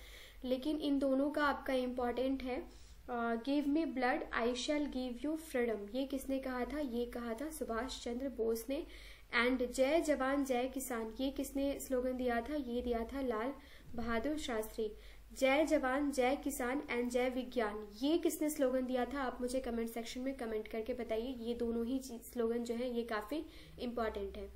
लेकिन इन दोनों का आपका इम्पोर्टेंट है। Give me blood I shell give you freedom, ये किसने कहा था, ये कहा था सुभाष चंद्र बोस ने। एंड जय जवान जय किसान, ये किसने स्लोगन दिया था, ये दिया था लाल बहादुर शास्त्री। जय जवान जय किसान एंड जय विज्ञान, ये किसने स्लोगन दिया था, आप मुझे कमेंट सेक्शन में कमेंट करके बताइए। ये दोनों ही स्लोगन जो है ये काफी इंपॉर्टेंट है।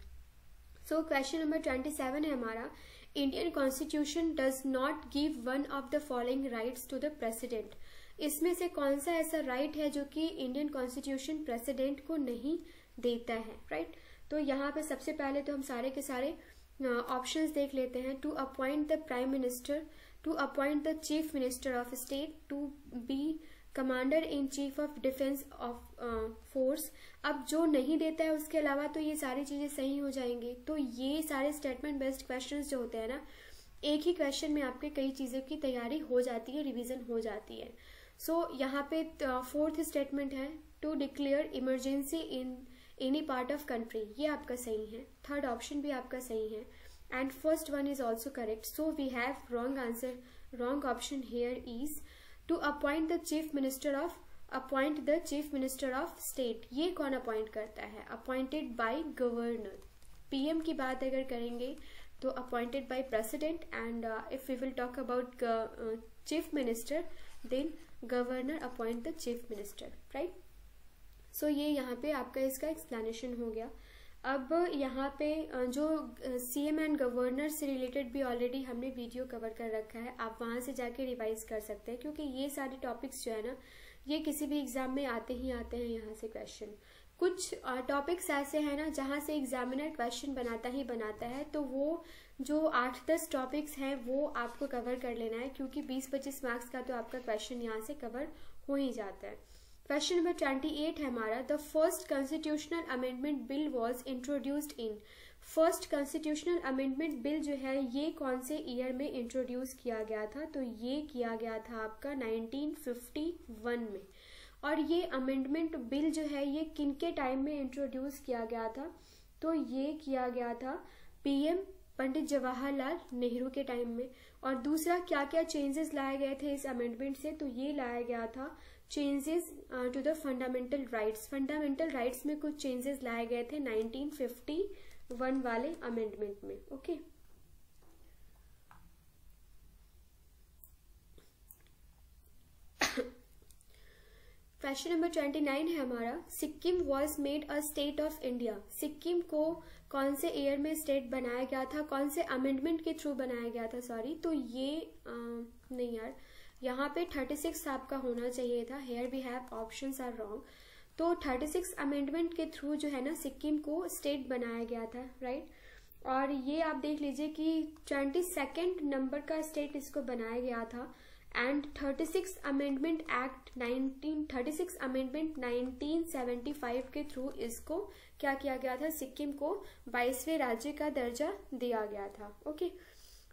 क्वेश्चन नंबर 27 है हमारा, Indian constitution does not give one of the following rights to the president. इसमें से कौन सा ऐसा राइट है जो कि इंडियन कॉन्स्टिट्यूशन प्रेसिडेंट को नहीं देता है, राइट। तो यहाँ पे सबसे पहले तो हम सारे के सारे ऑप्शंस देख लेते हैं। To appoint the prime minister, to appoint the chief minister of state, to be commander in chief of defence of force. अब जो नहीं देता है उसके अलावा तो ये सारी चीजें सही हो जाएंगी। तो ये सारे स्टेटमेंट बेस्ड क्वेश्चंस जो होते हैं ना, एक ही क्वेश्चन में आपके कई चीजों की तैयारी हो जाती है, रिवीजन हो जाती है। यहाँ पे 4th स्टेटमेंट है, to declare emergency in any part of country, ये आपका सही है। 3rd ऑप्शन भी आपका सही है and first one is also correct. So we have wrong answer, wrong option here is to appoint the chief minister of, appoint the chief minister of state. ये कौन अपॉइंट करता है, अपॉइंटेड बाय गवर्नर, पीएम की बात अगर करेंगे तो appointed by president, and if we will talk about chief minister then governor appoint the chief minister, right. So ये यहाँ पे आपका इसका एक्सप्लेनेशन हो गया। अब यहाँ पे जो सीएम एंड गवर्नर से रिलेटेड भी ऑलरेडी हमने वीडियो कवर कर रखा है, आप वहाँ से जाके रिवाइज कर सकते हैं, क्योंकि ये सारे टॉपिक्स जो है ना ये किसी भी एग्जाम में आते ही आते हैं यहाँ से क्वेश्चन। कुछ टॉपिक्स ऐसे हैं ना जहाँ से एग्जामिनर क्वेश्चन बनाता ही बनाता है, तो वो जो 8-10 टॉपिक्स हैं वो आपको कवर कर लेना है, क्योंकि 20-25 मार्क्स का तो आपका क्वेश्चन यहाँ से कवर हो ही जाता है। क्वेश्चन नंबर 28 है हमारा, the first constitutional amendment bill was introduced in. First constitutional amendment bill जो है ये कौन से ईयर में इंट्रोड्यूस किया गया था, तो ये किया गया था आपका 1951 में। और ये अमेंडमेंट बिल जो है ये किन के टाइम में इंट्रोड्यूस किया गया था, तो ये किया गया था पीएम पंडित जवाहरलाल नेहरू के टाइम में। और दूसरा क्या क्या चेंजेस लाए गए थे इस अमेंडमेंट से, तो ये लाया गया था changes to the fundamental rights. Fundamental rights में कुछ चेंजेस लाए गए थे 1951 वाले अमेंडमेंट में, ओके। क्वेश्चन नंबर 29 है हमारा, Sikkim was made a state of India. Sikkim को कौन से ईयर में स्टेट बनाया गया था, कौन से अमेंडमेंट के थ्रू बनाया गया था, सॉरी, तो ये नहीं यार, यहाँ पे 36 आपका होना चाहिए था, here we have options are wrong. तो 36 अमेंडमेंट के थ्रू जो है ना सिक्किम को स्टेट बनाया गया था, राइट। और ये आप देख लीजिए कि 22nd नंबर का स्टेट इसको बनाया गया था। एंड 36 अमेंडमेंट एक्ट 1975 के थ्रू इसको क्या किया गया था, सिक्किम को 22वें राज्य का दर्जा दिया गया था, ओके।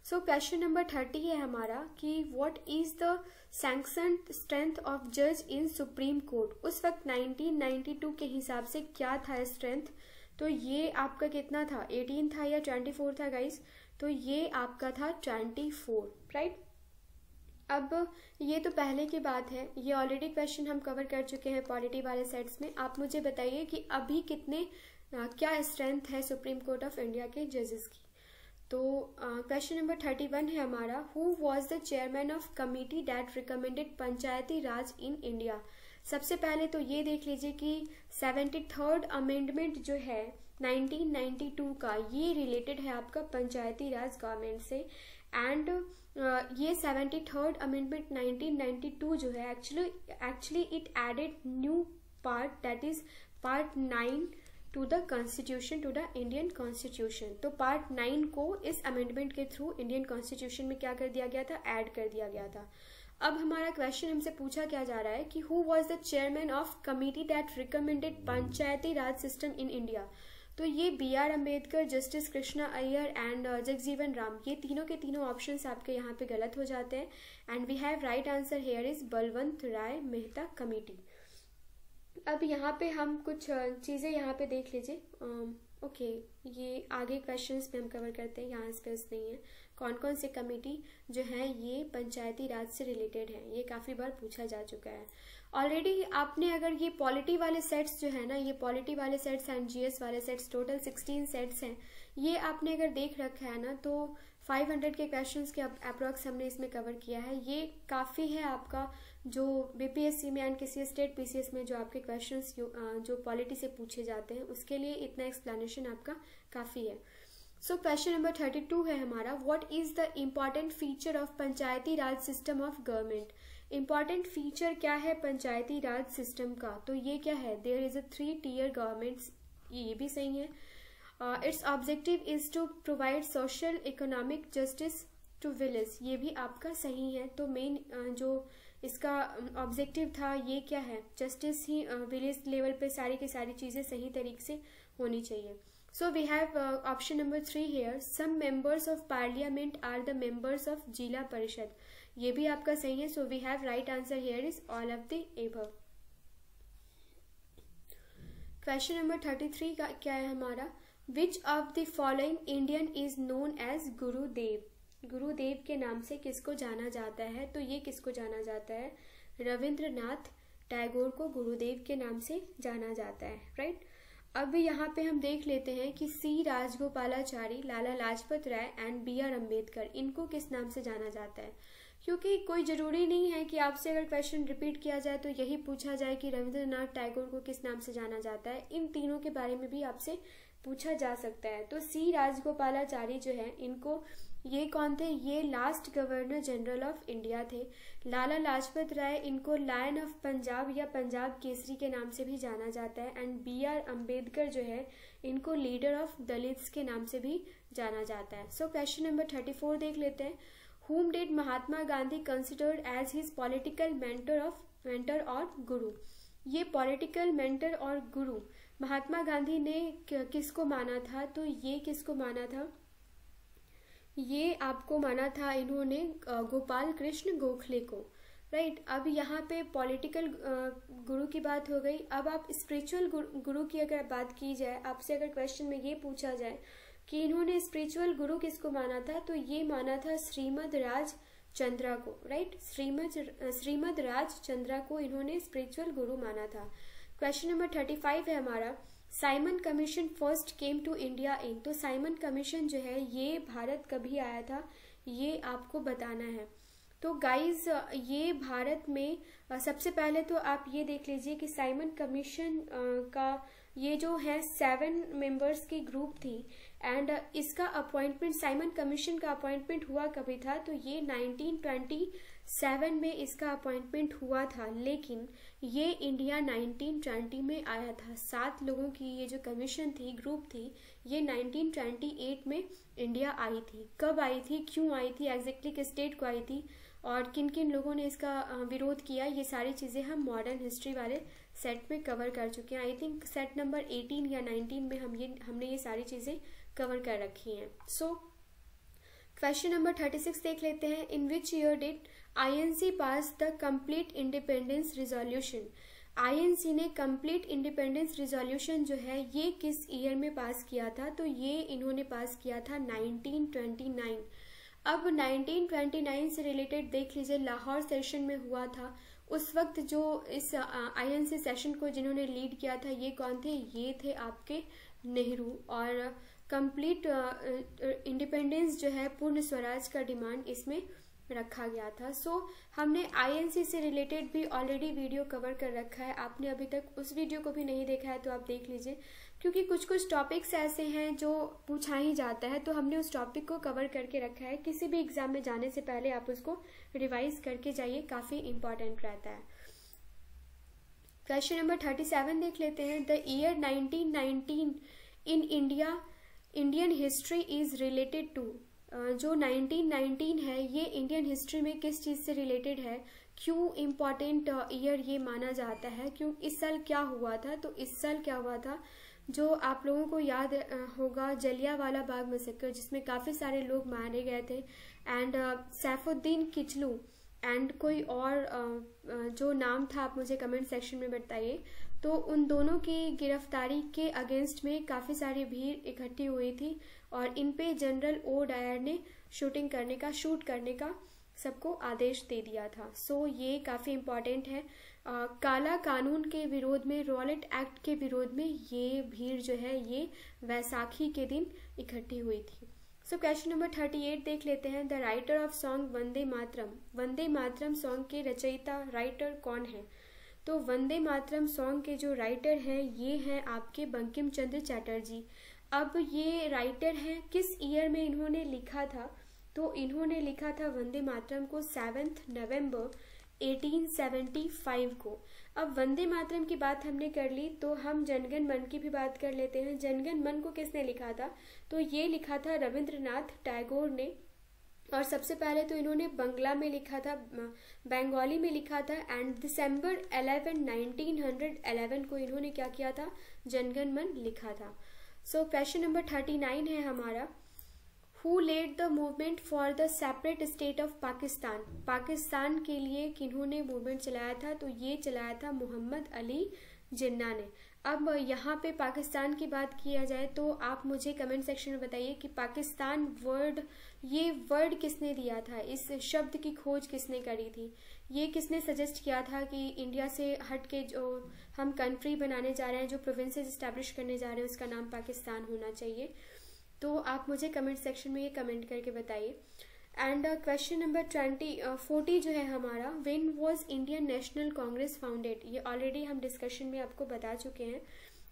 सो क्वेश्चन नंबर 30 है हमारा कि what is the sanctioned strength of जज इन सुप्रीम कोर्ट। उस वक्त 1992 के हिसाब से क्या था स्ट्रेंथ, तो ये आपका कितना था, 18 था या 24 था गाइस, तो ये आपका था 24, राइट। अब ये तो पहले की बात है, ये ऑलरेडी क्वेश्चन हम कवर कर चुके हैं पॉलिटी वाले सेट्स में। आप मुझे बताइए कि अभी कितने क्या स्ट्रेंथ है सुप्रीम कोर्ट ऑफ इंडिया के जजेस की। तो क्वेश्चन नंबर 31 है हमारा, who was the chairman of committee that recommended Panchayati Raj in India. सबसे पहले तो ये देख लीजिए कि 73rd अमेंडमेंट जो है 1992 का, ये रिलेटेड है आपका पंचायती राज गवर्नमेंट से। एंड ये 73rd अमेंडमेंट 1992 जो है actually it added new part, that is part 9 to the constitution, to the Indian constitution. तो पार्ट 9 को इस अमेंडमेंट के थ्रू इंडियन कॉन्स्टिट्यूशन में क्या कर दिया गया था, ऐड कर दिया गया था। अब हमारा क्वेश्चन हमसे पूछा क्या जा रहा है कि who was the chairman of committee that recommended Panchayati Raj system in India. तो ये BR Ambedkar, justice Krishna Iyer and Jagjivan Ram, ये तीनों के तीनों ऑप्शंस आपके यहाँ पे गलत हो जाते हैं। And we have right answer here is Balwant Rai Mehta committee. अब यहाँ पे हम कुछ चीज़ें यहाँ पे देख लीजिए, ओके, ये आगे क्वेश्चंस में हम कवर करते हैं, यहाँ स्पेस नहीं है। कौन कौन से कमेटी जो है ये पंचायती राज से रिलेटेड है, ये काफ़ी बार पूछा जा चुका है ऑलरेडी। आपने अगर ये पॉलिटी वाले सेट्स जो है ना, ये पॉलिटी वाले सेट्स एंड GS वाले सेट्स, टोटल 16 सेट्स हैं, ये आपने अगर देख रखा है ना तो 500 के क्वेश्चंस के अप्रॉक्स हमने इसमें कवर किया है। ये काफ़ी है आपका जो BPSC में एंड किसी स्टेट PCS में जो आपके क्वेश्चंस जो पॉलिटी से पूछे जाते हैं, उसके लिए इतना एक्सप्लेनेशन आपका काफ़ी है। सो क्वेश्चन नंबर 32 है हमारा, what is the important feature of Panchayati Raj system of government. Important feature क्या है पंचायती राज सिस्टम का, तो ये क्या है, there is a 3-tier governments, ये भी सही है। Its objective is to provide social economic justice to village, ये भी आपका सही है। तो मेन जो इसका ऑब्जेक्टिव था ये क्या है, जस्टिस ही विलेज लेवल पे सारी की सारी चीज़ें सही तरीके से होनी चाहिए। So we have option number 3 here, some members of parliament are the members of Zila Parishad, ये भी आपका सही है। So we have right answer here is all of the above. Question number 33 का क्या है हमारा, which of the following Indian is known as Gurudev. Gurudev के नाम से किसको जाना जाता है, तो ये किसको जाना जाता है, रविंद्रनाथ टैगोर को गुरुदेव के नाम से जाना जाता है, राइट। अब यहाँ पे हम देख लेते हैं कि सी Rajagopalachari, Lala Lajpat Rai and B are Ambedkar, इनको किस नाम से जाना जाता है। क्योंकि कोई ज़रूरी नहीं है कि आपसे अगर क्वेश्चन रिपीट किया जाए तो यही पूछा जाए कि रविंद्रनाथ टैगोर को किस नाम से जाना जाता है। इन तीनों के बारे में भी आपसे पूछा जा सकता है। तो सी राजगोपालाचारी जो है, इनको, ये कौन थे, ये last governor general of India थे। लाला लाजपत राय, इनको लायन ऑफ पंजाब या पंजाब केसरी के नाम से भी जाना जाता है। एंड बी आर अम्बेडकर जो है, इनको लीडर ऑफ दलित्स के नाम से भी जाना जाता है। सो क्वेश्चन नंबर 34 देख लेते हैं। Whom did Mahatma Gandhi considered as his political mentor और गुरु। ये पॉलिटिकल मेंटर और गुरु महात्मा गांधी ने किसको माना था, तो ये किसको माना था, ये आपको माना था इन्होंने गोपाल कृष्ण गोखले को, राइट। अब यहाँ पे पॉलिटिकल गुरु की बात हो गई। अब आप स्पिरिचुअल गुरु की अगर बात की जाए, आपसे अगर क्वेश्चन में ये पूछा जाए कि इन्होंने स्पिरिचुअल गुरु किसको माना था, तो ये माना था श्रीमद राजचंद्रा को, राइट। श्रीमद राजचंद्रा को इन्होंने स्पिरिचुअल गुरु माना था। क्वेश्चन नंबर 35 है हमारा, Simon commission first came to India in. तो साइमन कमीशन जो है, ये भारत कभी आया था, ये आपको बताना है। तो गाइज, ये भारत में सबसे पहले तो आप ये देख लीजिए कि साइमन कमीशन का ये जो है 7 मेंबर्स की ग्रुप थी। एंड इसका अपॉइंटमेंट, साइमन कमीशन का अपॉइंटमेंट हुआ कभी था, तो ये 1927 में इसका अपॉइंटमेंट हुआ था। लेकिन ये इंडिया 1920 में आया था। 7 लोगों की ये जो कमीशन थी, ग्रुप थी, ये 1928 में इंडिया आई थी। कब आई थी, क्यों आई थी, एग्जैक्टली किस डेट को आई थी और किन किन लोगों ने इसका विरोध किया, ये सारी चीज़ें हम मॉडर्न हिस्ट्री वाले सेट में कवर कर चुके हैं। आई थिंक सेट नंबर 18 या 19 में हमने ये सारी चीज़ें कवर कर रखी हैं। सो क्वेश्चन नंबर 36 देख लेते हैं। In which year did INC pass the complete independence resolution. INC ने कंप्लीट इंडिपेंडेंस रिजोल्यूशन जो है, ये किस ईयर में पास किया था, तो ये इन्होंने पास किया था 1929। अब 1929 से रिलेटेड देख लीजिए, लाहौर सेशन में हुआ था। उस वक्त जो इस आईएनसी सेशन को जिन्होंने लीड किया था, ये कौन थे, ये थे आपके नेहरू। और कंप्लीट इंडिपेंडेंस जो है, पूर्ण स्वराज का डिमांड इसमें रखा गया था। सो हमने आईएनसी से रिलेटेड भी ऑलरेडी वीडियो कवर कर रखा है। आपने अभी तक उस वीडियो को भी नहीं देखा है तो आप देख लीजिए, क्योंकि कुछ कुछ टॉपिक्स ऐसे हैं जो पूछा ही जाता है, तो हमने उस टॉपिक को कवर करके रखा है। किसी भी एग्जाम में जाने से पहले आप उसको रिवाइज करके जाइए, काफी इंपॉर्टेंट रहता है। क्वेश्चन नंबर 37 देख लेते हैं। The year 1919 in Indian history is related to. जो 1919 है, ये इंडियन हिस्ट्री में किस चीज से रिलेटेड है, क्यों इम्पॉर्टेंट ईयर ये माना जाता है, क्यों, इस साल क्या हुआ था, तो इस साल क्या हुआ था, जो आप लोगों को याद होगा, जलियांवाला बाग मैसेकर, जिसमें काफी सारे लोग मारे गए थे। एंड सैफुद्दीन किचलू एंड कोई और जो नाम था, आप मुझे कमेंट सेक्शन में बताइए। तो उन दोनों की गिरफ्तारी के अगेंस्ट में काफी सारी भीड़ इकट्ठी हुई थी और इन पे जनरल ओ डायर ने शूट करने का सबको आदेश दे दिया था। सो ये काफी इम्पोर्टेंट है। काला कानून के विरोध में, रॉलेट एक्ट के विरोध में ये भीड़ जो है, ये वैसाखी के दिन इकट्ठी हुई थी। सो क्वेश्चन नंबर 38 देख लेते हैं। The writer of song Vande Mataram. Vande Mataram song के रचयिता, राइटर कौन है, तो वंदे मातरम सॉन्ग के जो राइटर हैं, ये हैं आपके बंकिम चंद्र चटर्जी। अब ये राइटर हैं, किस ईयर में इन्होंने लिखा था, तो इन्होंने लिखा था वंदे मातरम को 7 नवंबर 1875 को। अब वंदे मातरम की बात हमने कर ली, तो हम जनगण मन की भी बात कर लेते हैं। जनगण मन को किसने लिखा था, तो ये लिखा था रविंद्रनाथ टैगोर ने। और सबसे पहले तो इन्होंने बंगला में लिखा था, बंगाली में लिखा था। एंड दिसंबर 11, 1911 को इन्होंने क्या किया था, जनगण मन लिखा था। सो क्वेश्चन नंबर 39 है हमारा। Who led the movement for the separate state of Pakistan. Pakistan के लिए किन्होंने मूवमेंट चलाया था, तो ये चलाया था मोहम्मद अली जिन्ना ने। अब यहाँ पे पाकिस्तान की बात किया जाए तो आप मुझे कमेंट सेक्शन में बताइए कि पाकिस्तान वर्ड, ये वर्ड किसने दिया था, इस शब्द की खोज किसने करी थी, ये किसने सजेस्ट किया था कि इंडिया से हट के जो हम कंट्री बनाने जा रहे हैं, जो प्रोविंसेस इस्टेब्लिश करने जा रहे हैं, उसका नाम पाकिस्तान होना चाहिए। तो आप मुझे कमेंट सेक्शन में ये कमेंट करके बताइए। एंड क्वेश्चन नंबर 40 जो है हमारा, when was Indian national Congress founded, ये ऑलरेडी हम डिस्कशन में आपको बता चुके हैं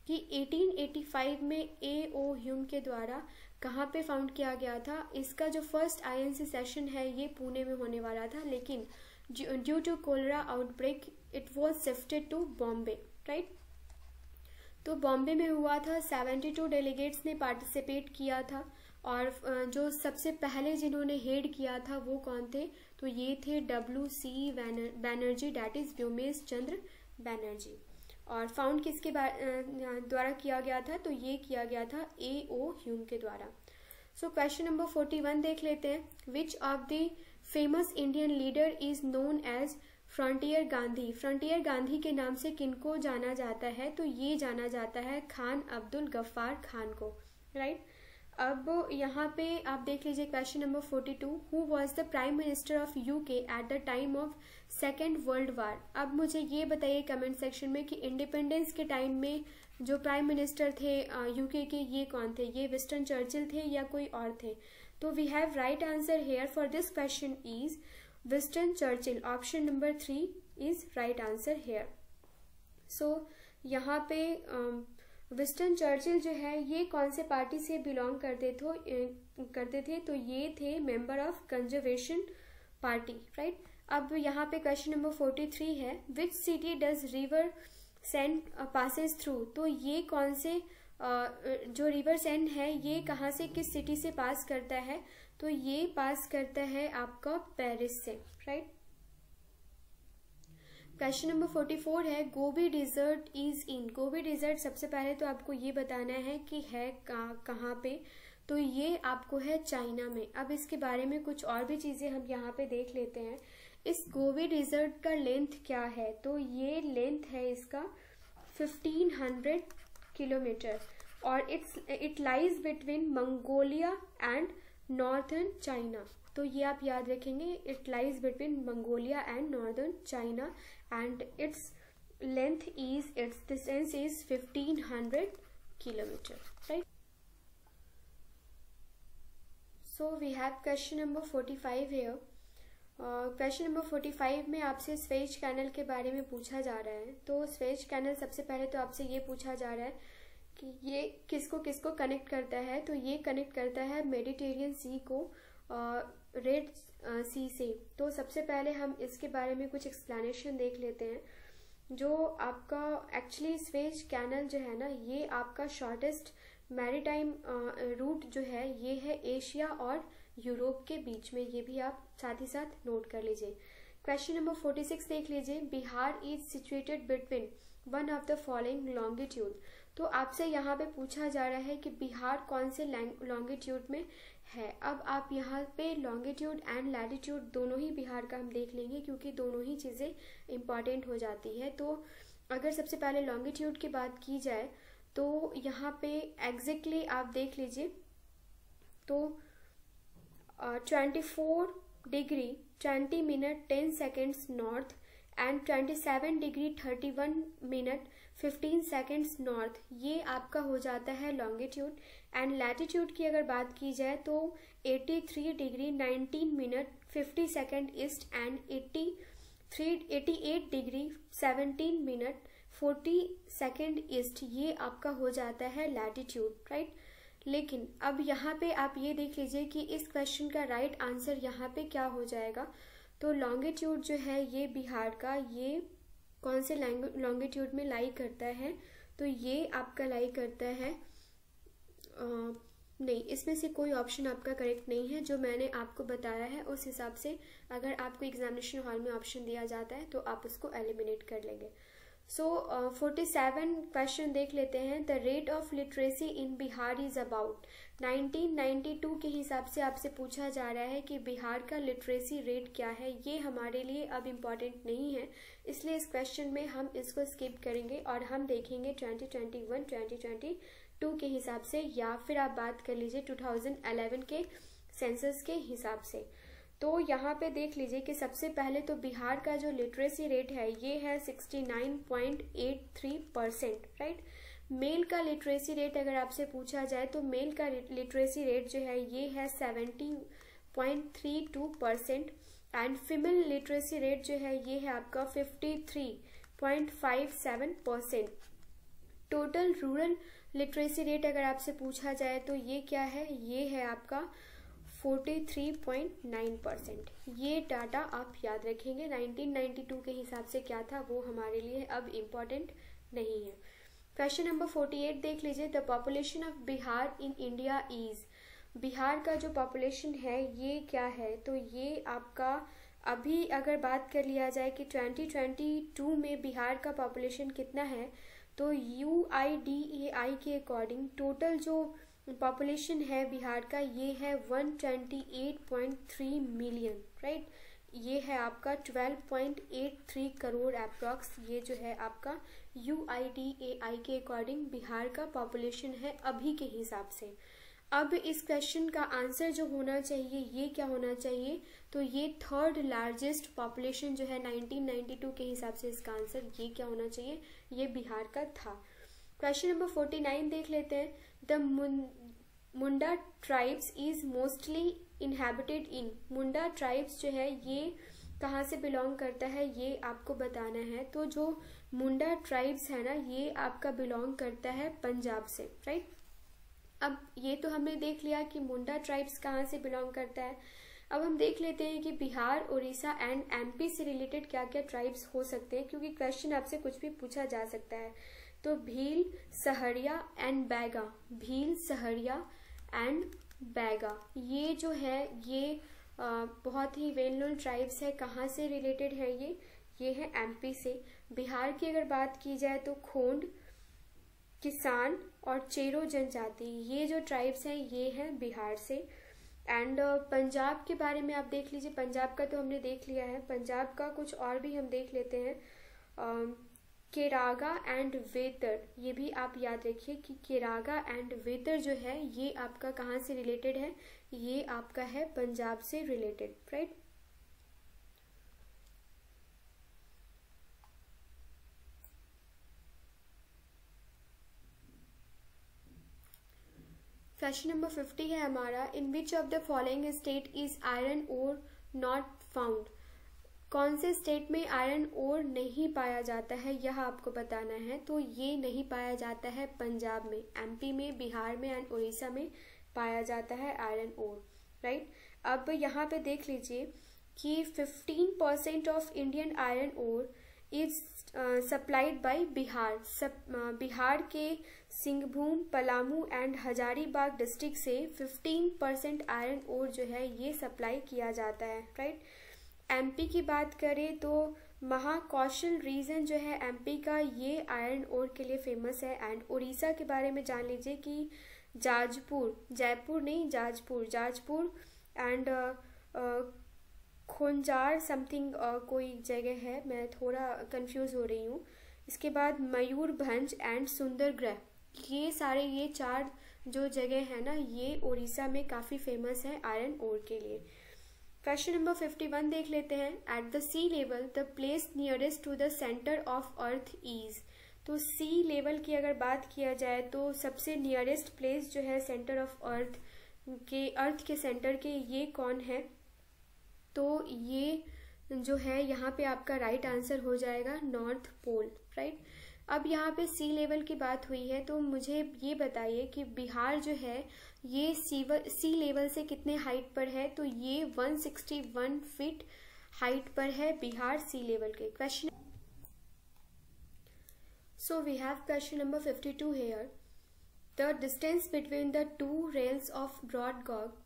कि 1885 में A.O. ह्यूम के द्वारा कहाँ पे फाउंड किया गया था। इसका जो फर्स्ट INC सेशन है ये पुणे में होने वाला था, लेकिन due to cholera outbreak it was shifted to Bombay, right. तो बॉम्बे में हुआ था, 72 डेलीगेट्स ने पार्टिसिपेट किया था, और जो सबसे पहले जिन्होंने हेड किया था वो कौन थे, तो ये थे WC Banerjee, that is Vyomesh Chandra Banerjee. और फाउंड किसके द्वारा किया गया था, तो ये किया गया था A.O. ह्यूम के द्वारा। सो क्वेश्चन नंबर 41 देख लेते हैं। Which of the famous Indian leader is known as frontier Gandhi. Frontier Gandhi के नाम से किनको जाना जाता है, तो ये जाना जाता है खान अब्दुल गफ्फार खान को, राइट। अब यहाँ पे आप देख लीजिए question number 42, who was the prime minister of UK at the time of second world war. अब मुझे ये बताइए कमेंट सेक्शन में कि इंडिपेंडेंस के टाइम में जो प्राइम मिनिस्टर थे UK के, ये कौन थे, ये विंस्टन चर्चिल थे या कोई और थे। So we have right answer here for this question is Winston Churchill. Option number 3 is right answer here. So यहाँ पे विंस्टन चर्चिल जो है ये कौन से पार्टी से बिलोंग करते थे, तो ये थे member of conservation party, right. अब यहाँ पे क्वेश्चन नंबर 43 है, which city does river send passes through. तो ये कौन से जो रिवर सेंड है ये कहाँ से, किस सिटी से पास करता है, तो ये पास करता है आपका पेरिस से, राइट। क्वेश्चन नंबर 44 है, Gobi desert is in. Gobi desert सबसे पहले तो आपको ये बताना है कि है कहाँ पे, तो ये आपको है चाइना में। अब इसके बारे में कुछ और भी चीजें हम यहाँ पे देख लेते हैं। इस गोबी डिजर्ट का लेंथ क्या है, तो ये लेंथ है इसका 1500 किलोमीटर, और it lies between Mongolia and northern China. तो ये आप याद रखेंगे, it lies between Mongolia and northern China and its length is, its distance is 1500 kilometer, right. So we have question number 45 here. Question number 45 में आपसे Suez canal के बारे में पूछा जा रहा है। तो स्वेज कैनल सबसे पहले तो आपसे ये पूछा जा रहा है कि ये किसको किसको कनेक्ट करता है, तो ये कनेक्ट करता है मेडिटेरियन सी को रेड सी से। तो सबसे पहले हम इसके बारे में कुछ एक्सप्लेनेशन देख लेते हैं। जो आपका एक्चुअली स्वेज कैनल जो है ना, ये आपका शॉर्टेस्ट मैरीटाइम रूट जो है ये है एशिया और यूरोप के बीच में, ये भी आप साथ ही साथ नोट कर लीजिए। क्वेश्चन नंबर 46 देख लीजिए, Bihar is situated between one of the following longitude. तो आपसे यहाँ पे पूछा जा रहा है कि बिहार कौन से लॉन्गिट्यूड में है। अब आप यहाँ पे लॉन्गिट्यूड एंड लैटिट्यूड दोनों ही बिहार का हम देख लेंगे, क्योंकि दोनों ही चीज़ें इंपॉर्टेंट हो जाती है। तो अगर सबसे पहले लॉन्गिट्यूड की बात की जाए तो यहाँ पे एग्जैक्टली आप देख लीजिए, तो 24 degree 20 minute 10 seconds north and 27 degree 31 minute 15 seconds north, ये आपका हो जाता है लॉन्गिट्यूड। एंड लैटिट्यूड की अगर बात की जाए तो 83 degree 19 minute 50 second east and 88 degree 17 minute 40 second east, ये आपका हो जाता है लैटिट्यूड, राइट। लेकिन अब यहाँ पे आप ये देख लीजिए कि इस क्वेश्चन का राइट आंसर यहाँ पे क्या हो जाएगा। तो लॉन्गिट्यूड जो है ये बिहार का, ये कौन से लॉन्गिट्यूड में लाई करता है, तो ये आपका लाई करता है नहीं, इसमें से कोई ऑप्शन आपका करेक्ट नहीं है। जो मैंने आपको बताया है उस हिसाब से अगर आपको एग्जामिनेशन हॉल में ऑप्शन दिया जाता है तो आप उसको एलिमिनेट कर लेंगे। सो 47 क्वेश्चन देख लेते हैं। The rate of literacy in Bihar is about 1992 के हिसाब से आपसे पूछा जा रहा है कि बिहार का लिटरेसी रेट क्या है। ये हमारे लिए अब इम्पॉर्टेंट नहीं है, इसलिए इस क्वेश्चन में हम इसको स्किप करेंगे और हम देखेंगे 2021 2022 के हिसाब से, या फिर आप बात कर लीजिए 2011 के सेंसस के हिसाब से। तो यहाँ पे देख लीजिए कि सबसे पहले तो बिहार का जो लिटरेसी रेट है ये है 69.83%, राइट। मेल का लिटरेसी रेट अगर आपसे पूछा जाए तो मेल का लिटरेसी रेट जो है ये है 70.32% एंड फीमेल लिटरेसी रेट जो है ये है आपका 53.57%। टोटल रूरल लिटरेसी रेट अगर आपसे पूछा जाए तो ये क्या है, ये है आपका 43.9%। ये डाटा आप याद रखेंगे। 1992 के हिसाब से क्या था वो हमारे लिए अब इम्पोर्टेंट नहीं है। क्वेश्चन नंबर 48 देख लीजिए। The population of Bihar in India is, Bihar का जो पॉपुलेशन है ये क्या है, तो ये आपका अभी अगर बात कर लिया जाए कि 2022 में बिहार का पॉपुलेशन कितना है, तो UIDAI के अकॉर्डिंग टोटल जो पॉपुलेशन है बिहार का ये है 128.3 मिलियन, राइट। ये है आपका 12.83 करोड़ अप्रॉक्स, ये जो है आपका UIDAI के अकॉर्डिंग बिहार का पॉपुलेशन है अभी के हिसाब से। अब इस क्वेश्चन का आंसर जो होना चाहिए ये क्या होना चाहिए, तो ये थर्ड लार्जेस्ट पॉपुलेशन जो है 1992 के हिसाब से इसका आंसर ये क्या होना चाहिए, ये बिहार का था। क्वेश्चन नंबर 49 देख लेते हैं। The Munda tribes is mostly inhabited in, Munda tribes जो है ये कहाँ से बिलोंग करता है ये आपको बताना है। तो जो मुंडा ट्राइब्स है ना ये आपका बिलोंग करता है पंजाब से, राइट। अब ये तो हमने देख लिया कि मुंडा ट्राइब्स कहाँ से बिलोंग करता है। अब हम देख लेते हैं कि बिहार, उड़ीसा एंड MP से रिलेटेड क्या क्या ट्राइब्स हो सकते हैं, क्योंकि क्वेश्चन आपसे कुछ भी पूछा जा सकता है। तो भील, सहरिया एंड बैगा, भील, सहरिया एंड बैगा, ये जो है ये बहुत ही वेल नोन ट्राइब्स है। कहाँ से रिलेटेड है ये है MP से। बिहार की अगर बात की जाए तो खोंड, किसान और चेरो जनजाति, ये जो ट्राइब्स हैं ये हैं बिहार से। एंड पंजाब के बारे में आप देख लीजिए, पंजाब का तो हमने देख लिया है, पंजाब का कुछ और भी हम देख लेते हैं। केरागा एंड वेतर, ये भी आप याद रखिए कि केरागा एंड वेतर जो है ये आपका कहाँ से रिलेटेड है, ये आपका है पंजाब से रिलेटेड, राइट। क्वेश्चन नंबर 50 है हमारा। In which of the following state is iron ore not found, कौन से स्टेट में आयरन ओर नहीं पाया जाता है यह आपको बताना है। तो ये नहीं पाया जाता है पंजाब में, MP में, बिहार में एंड उड़ीसा में पाया जाता है आयरन ओर, राइट। अब यहाँ पे देख लीजिए कि 15% of Indian iron ore is supplied by Bihar. Bihar के सिंहभूम, पलामू एंड हजारीबाग डिस्ट्रिक्ट से 15% आयरन ओर जो है ये सप्लाई किया जाता है, राइट। MP की बात करें तो महाकौशल रीजन जो है MP का ये आयरन ओर के लिए फेमस है। एंड उड़ीसा के बारे में जान लीजिए कि जाजपुर, जयपुर नहीं जाजपुर, जाजपुर एंड खोंजार समथिंग कोई जगह है, मैं थोड़ा कंफ्यूज हो रही हूँ। इसके बाद मयूरभंज एंड सुंदरगढ़, ये सारे ये 4 जो जगह है ना ये उड़ीसा में काफ़ी फेमस है आयरन ओर के लिए। क्वेश्चन नंबर 51 देख लेते हैं। At the sea level the place nearest to the centre of earth is, तो सी लेवल की अगर बात किया जाए तो सबसे नियरेस्ट प्लेस जो है सेंटर ऑफ अर्थ के सेंटर के ये कौन है, तो ये जो है यहाँ पे आपका राइट आंसर हो जाएगा नॉर्थ पोल, राइट। अब यहाँ पे सी लेवल की बात हुई है तो मुझे ये बताइए कि बिहार जो है ये सी लेवल से कितने हाइट पर है, तो ये 161 फीट हाइट पर है बिहार सी लेवल के। Question, so we have question number 52 here. The distance between the 2 rails of broad gauge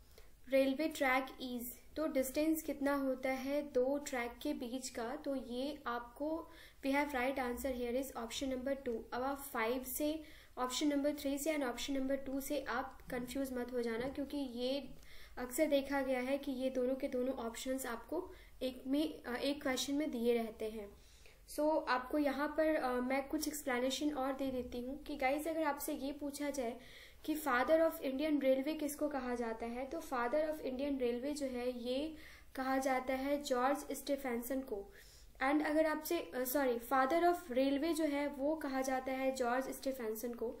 railway track is, तो डिस्टेंस कितना होता है दो ट्रैक के बीच का, तो ये आपको we have right answer here is option number 2। अब आप 5 से, ऑप्शन नंबर 3 से एंड ऑप्शन नंबर 2 से आप कंफ्यूज मत हो जाना, क्योंकि ये अक्सर देखा गया है कि ये दोनों के दोनों ऑप्शंस आपको एक क्वेश्चन में दिए रहते हैं। सो आपको यहाँ पर मैं कुछ एक्सप्लेनेशन और दे देती हूँ कि गाइज अगर आपसे ये पूछा जाए कि फादर ऑफ इंडियन रेलवे किसको कहा जाता है, तो फादर ऑफ इंडियन रेलवे जो है ये कहा जाता है जॉर्ज स्टीफेंसन को। एंड अगर आपसे फादर ऑफ रेलवे जो है वो कहा जाता है जॉर्ज स्टीफेंसन को।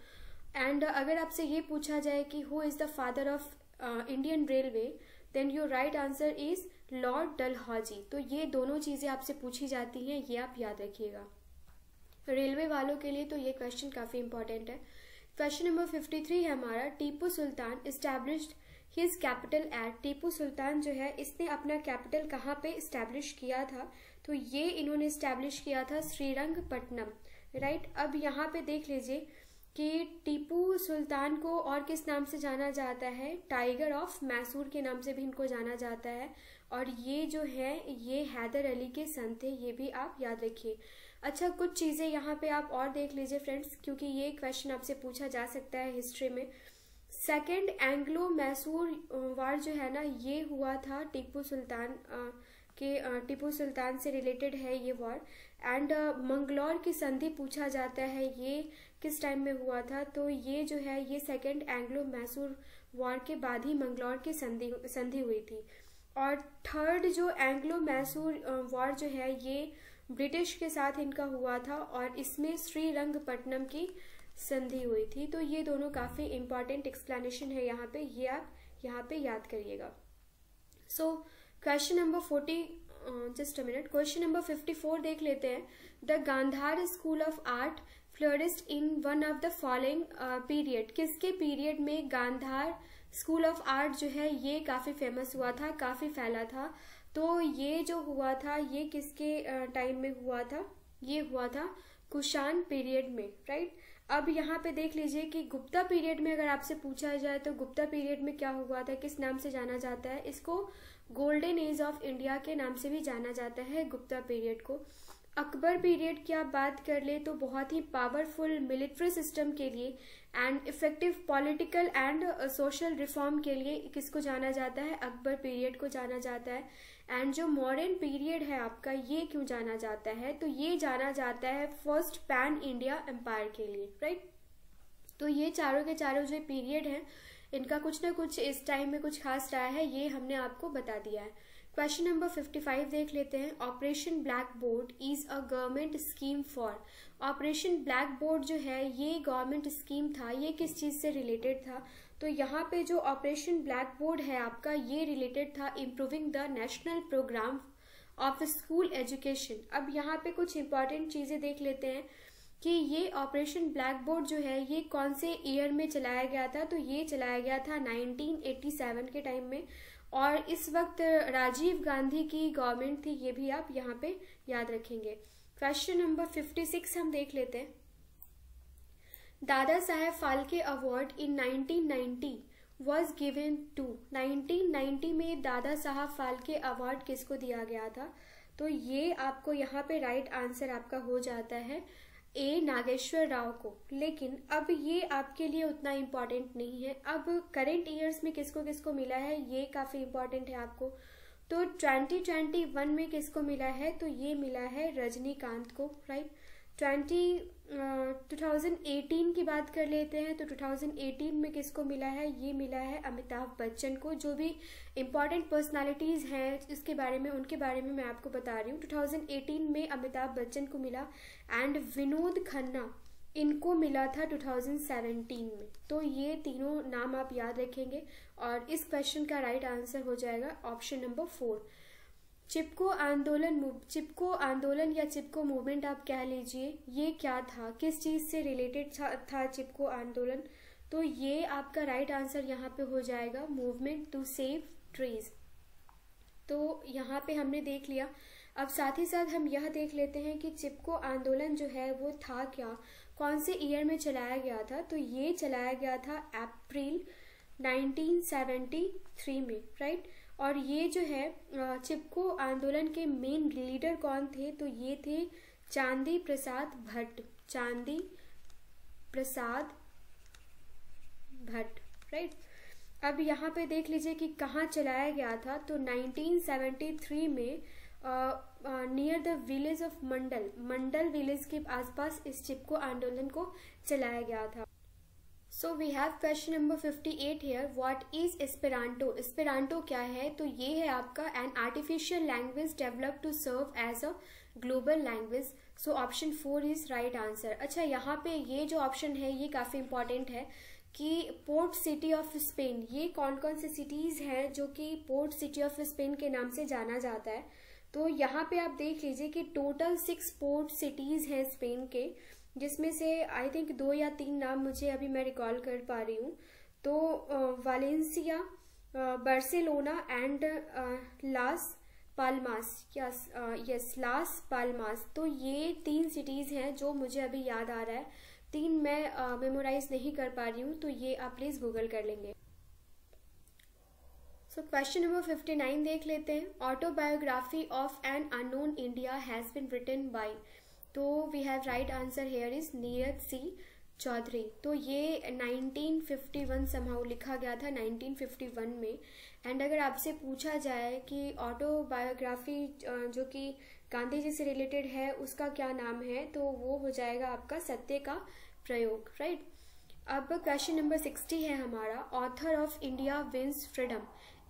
एंड अगर आपसे ये पूछा जाए कि who is the father of Indian railway, then your right answer is lord Dalhousie. तो ये दोनों चीजें आपसे पूछी जाती हैं, ये आप याद रखिएगा। रेलवे वालों के लिए तो ये क्वेश्चन काफी इंपॉर्टेंट है। क्वेश्चन नंबर 53 है हमारा, Tipu Sultan established his capital at. Tipu Sultan जो है इसने अपना कैपिटल कहाँ पे एस्टैब्लिश किया था, तो ये इन्होंने एस्टैब्लिश किया था श्रीरंगपट्टनम, राइट। अब यहाँ पे देख लीजिए कि टीपू सुल्तान को और किस नाम से जाना जाता है, टाइगर ऑफ मैसूर के नाम से भी इनको जाना जाता है। और ये जो है ये हैदर अली के सन थे, ये भी आप याद रखिए। अच्छा, कुछ चीजें यहाँ पे आप और देख लीजिए फ्रेंड्स, क्योंकि ये क्वेश्चन आपसे पूछा जा सकता है हिस्ट्री में। सेकेंड एंग्लो मैसूर वार जो है ना, ये हुआ था टीपू सुल्तान से रिलेटेड है ये वॉर। एंड मंगलौर की संधि पूछा जाता है, ये किस टाइम में हुआ था, तो ये जो है ये सेकेंड एंग्लो मैसूर वॉर के बाद ही मंगलौर की संधि हुई थी। और थर्ड जो एंग्लो मैसूर वॉर जो है ये ब्रिटिश के साथ इनका हुआ था और इसमें श्रीरंगपट्टनम की संधि हुई थी। तो ये दोनों काफी इंपॉर्टेंट एक्सप्लेनेशन है यहाँ पे, ये आप यहाँ पे याद करिएगा। सो क्वेश्चन नंबर 54 देख लेते हैं। The Gandhara school of art flourished in one of the following period. किसके पीरियड में गांधार स्कूल ऑफ आर्ट जो है ये काफी फेमस हुआ था, काफी फैला था। तो ये जो हुआ था ये किसके टाइम में हुआ था, ये हुआ था कुषाण पीरियड में, राइट। अब यहाँ पे देख लीजिए कि गुप्ता पीरियड में अगर आपसे पूछा जाए तो गुप्ता पीरियड में क्या हुआ था, किस नाम से जाना जाता है, इसको गोल्डन एज ऑफ इंडिया के नाम से भी जाना जाता है गुप्ता पीरियड को। अकबर पीरियड की आप बात कर ले तो बहुत ही पावरफुल मिलिट्री सिस्टम के लिए and effective political and social reform के लिए किसको जाना जाता है, अकबर पीरियड को जाना जाता है। एंड जो मॉडर्न पीरियड है आपका, ये क्यों जाना जाता है, तो ये जाना जाता है फर्स्ट पैन इंडिया एम्पायर के लिए, राइट। तो ये चारों के चारों जो पीरियड हैं इनका कुछ ना कुछ इस टाइम में कुछ खास रहा है, ये हमने आपको बता दिया है। क्वेश्चन नंबर 55 देख लेते हैं। Operation black board is a government scheme for. Operation black board जो है ये गवर्नमेंट स्कीम था, ये किस चीज से रिलेटेड था, तो यहाँ पे जो ऑपरेशन ब्लैक बोर्ड है आपका ये रिलेटेड था improving the national programme of school education. अब यहाँ पे कुछ इंपॉर्टेंट चीजें देख लेते हैं कि ये ऑपरेशन ब्लैक बोर्ड जो है ये कौन से ईयर में चलाया गया था, तो ये चलाया गया था 1987 के टाइम में। और इस वक्त राजीव गांधी की गवर्नमेंट थी, ये भी आप यहाँ पे याद रखेंगे। क्वेश्चन नंबर 56 हम देख लेते हैं। Dada Saheb Phalke award in 1990 was given to. 1990 में दादा साहब फाल्के अवार्ड किसको दिया गया था, तो ये आपको यहाँ पे राइट आंसर आपका हो जाता है ए नागेश्वर राव को। लेकिन अब ये आपके लिए उतना इम्पोर्टेंट नहीं है। अब करंट ईयर्स में किसको किसको मिला है ये काफी इम्पोर्टेंट है आपको। तो 2021 में किसको मिला है, तो ये मिला है रजनीकांत को, राइट। 2018 की बात कर लेते हैं तो 2018 में किसको मिला है, ये मिला है अमिताभ बच्चन को। जो भी इम्पोर्टेंट पर्सनालिटीज हैं इसके बारे में, उनके बारे में मैं आपको बता रही हूँ। 2018 में अमिताभ बच्चन को मिला एंड विनोद खन्ना इनको मिला था 2017 में। तो ये तीनों नाम आप याद रखेंगे और इस क्वेश्चन का राइट आंसर हो जाएगा ऑप्शन नंबर 4। चिपको आंदोलन या चिपको मूवमेंट आप कह लीजिए, ये क्या था, किस चीज से रिलेटेड था चिपको आंदोलन, तो ये आपका राइट आंसर यहाँ पे हो जाएगा मूवमेंट टू सेव ट्रीज। तो यहाँ पे हमने देख लिया। अब साथ ही साथ हम यह देख लेते हैं कि चिपको आंदोलन जो है वो था क्या, कौन से ईयर में चलाया गया था, तो ये चलाया गया था अप्रैल 1973 में, राइट। और ये जो है चिपको आंदोलन के मेन लीडर कौन थे, तो ये थे चांदी प्रसाद भट्ट, चांदी प्रसाद भट्ट, राइट। अब यहाँ पे देख लीजिए कि कहाँ चलाया गया था, तो 1973 में near the village of Mandal, Mandal village के आसपास इस चिपको आंदोलन को चलाया गया था। So we have question number 58 here, what is Esperanto, Esperanto क्या है, तो ये है आपका an artificial language develop to serve as a global language. So option 4 is right answer. अच्छा, यहाँ पे ये जो ऑप्शन है ये काफी इंपॉर्टेंट है कि पोर्ट सिटी ऑफ स्पेन, ये कौन कौन से सिटीज हैं जो कि पोर्ट सिटी ऑफ स्पेन के नाम से जाना जाता है। तो यहाँ पे आप देख लीजिए कि टोटल 6 पोर्ट सिटीज हैं स्पेन के, जिसमें से आई थिंक 2 या 3 नाम मुझे अभी मैं रिकॉल कर पा रही हूँ। तो Valencia, Barcelona and Las Palmas, yes Las Palmas. तो ये 3 सिटीज हैं जो मुझे अभी याद आ रहा है, 3 मैं मेमोराइज नहीं कर पा रही हूँ, तो ये आप प्लीज गूगल कर लेंगे। सो क्वेश्चन नंबर 59 देख लेते हैं, autobiography of an unknown India has been written by, तो we have right answer here is Neeraj C Chaudhuri. तो ये 1951 समहाउ लिखा गया था 1951 में। एंड अगर आपसे पूछा जाए कि ऑटोबायोग्राफी जो कि गांधी जी से रिलेटेड है उसका क्या नाम है, तो वो हो जाएगा आपका सत्य का प्रयोग, राइट। अब क्वेश्चन नंबर 60 है हमारा, author of India wins freedom,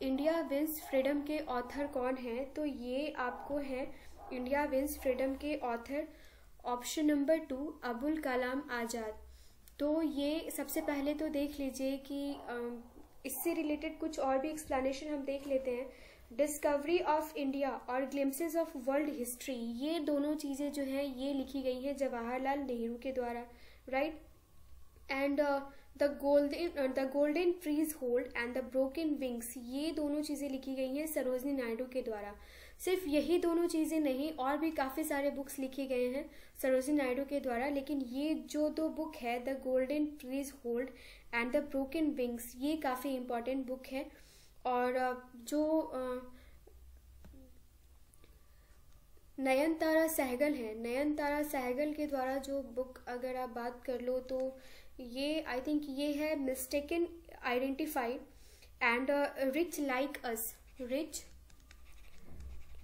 India wins freedom के ऑथर कौन है, तो ये आपको है इंडिया विंस फ्रीडम के author option number 2 Abul Kalam Azad. तो ये सबसे पहले तो देख लीजिए कि इससे रिलेटेड कुछ और भी एक्सप्लेनेशन हम देख लेते हैं। डिस्कवरी ऑफ इंडिया और ग्लिम्सेस ऑफ वर्ल्ड हिस्ट्री, ये दोनों चीजें जो है ये लिखी गई है जवाहरलाल नेहरू के द्वारा, right. And the golden trees hold and the broken wings, ये दोनों चीजें लिखी गई हैं सरोजनी नायडू के द्वारा। सिर्फ यही दोनों चीजें नहीं, और भी काफी सारे बुक्स लिखे गए हैं सरोजनी नायडू के द्वारा, लेकिन ये जो 2 बुक है, the golden trees hold and the broken wings, ये काफी इंपॉर्टेंट बुक है। और जो नयनतारा सहगल है, नयनतारा सहगल के द्वारा जो बुक अगर आप बात कर लो, तो ये आई थिंक ये है mistaken identified and rich like us, rich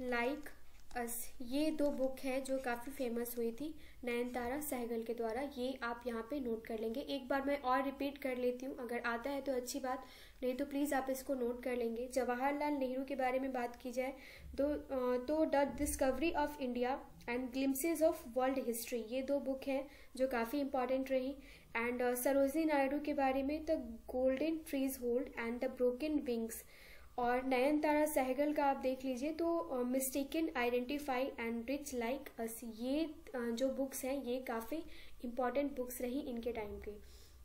like us, ये 2 बुक है जो काफी फेमस हुई थी नयनतारा सहगल के द्वारा, ये आप यहाँ पे नोट कर लेंगे। एक बार मैं और रिपीट कर लेती हूँ, अगर आता है तो अच्छी बात, नहीं तो प्लीज आप इसको नोट कर लेंगे। जवाहरलाल नेहरू के बारे में बात की जाए तो the discovery of India and glimpses of world history, ये 2 बुक हैं जो काफी इंपॉर्टेंट रही। एंड सरोजनी नायडू के बारे में the golden trees hold and the broken wings, और नयनतारा सहगल का आप देख लीजिए तो mistaken identify and rich like us, ये जो बुक्स हैं ये काफी इंपॉर्टेंट बुक्स रही इनके टाइम की।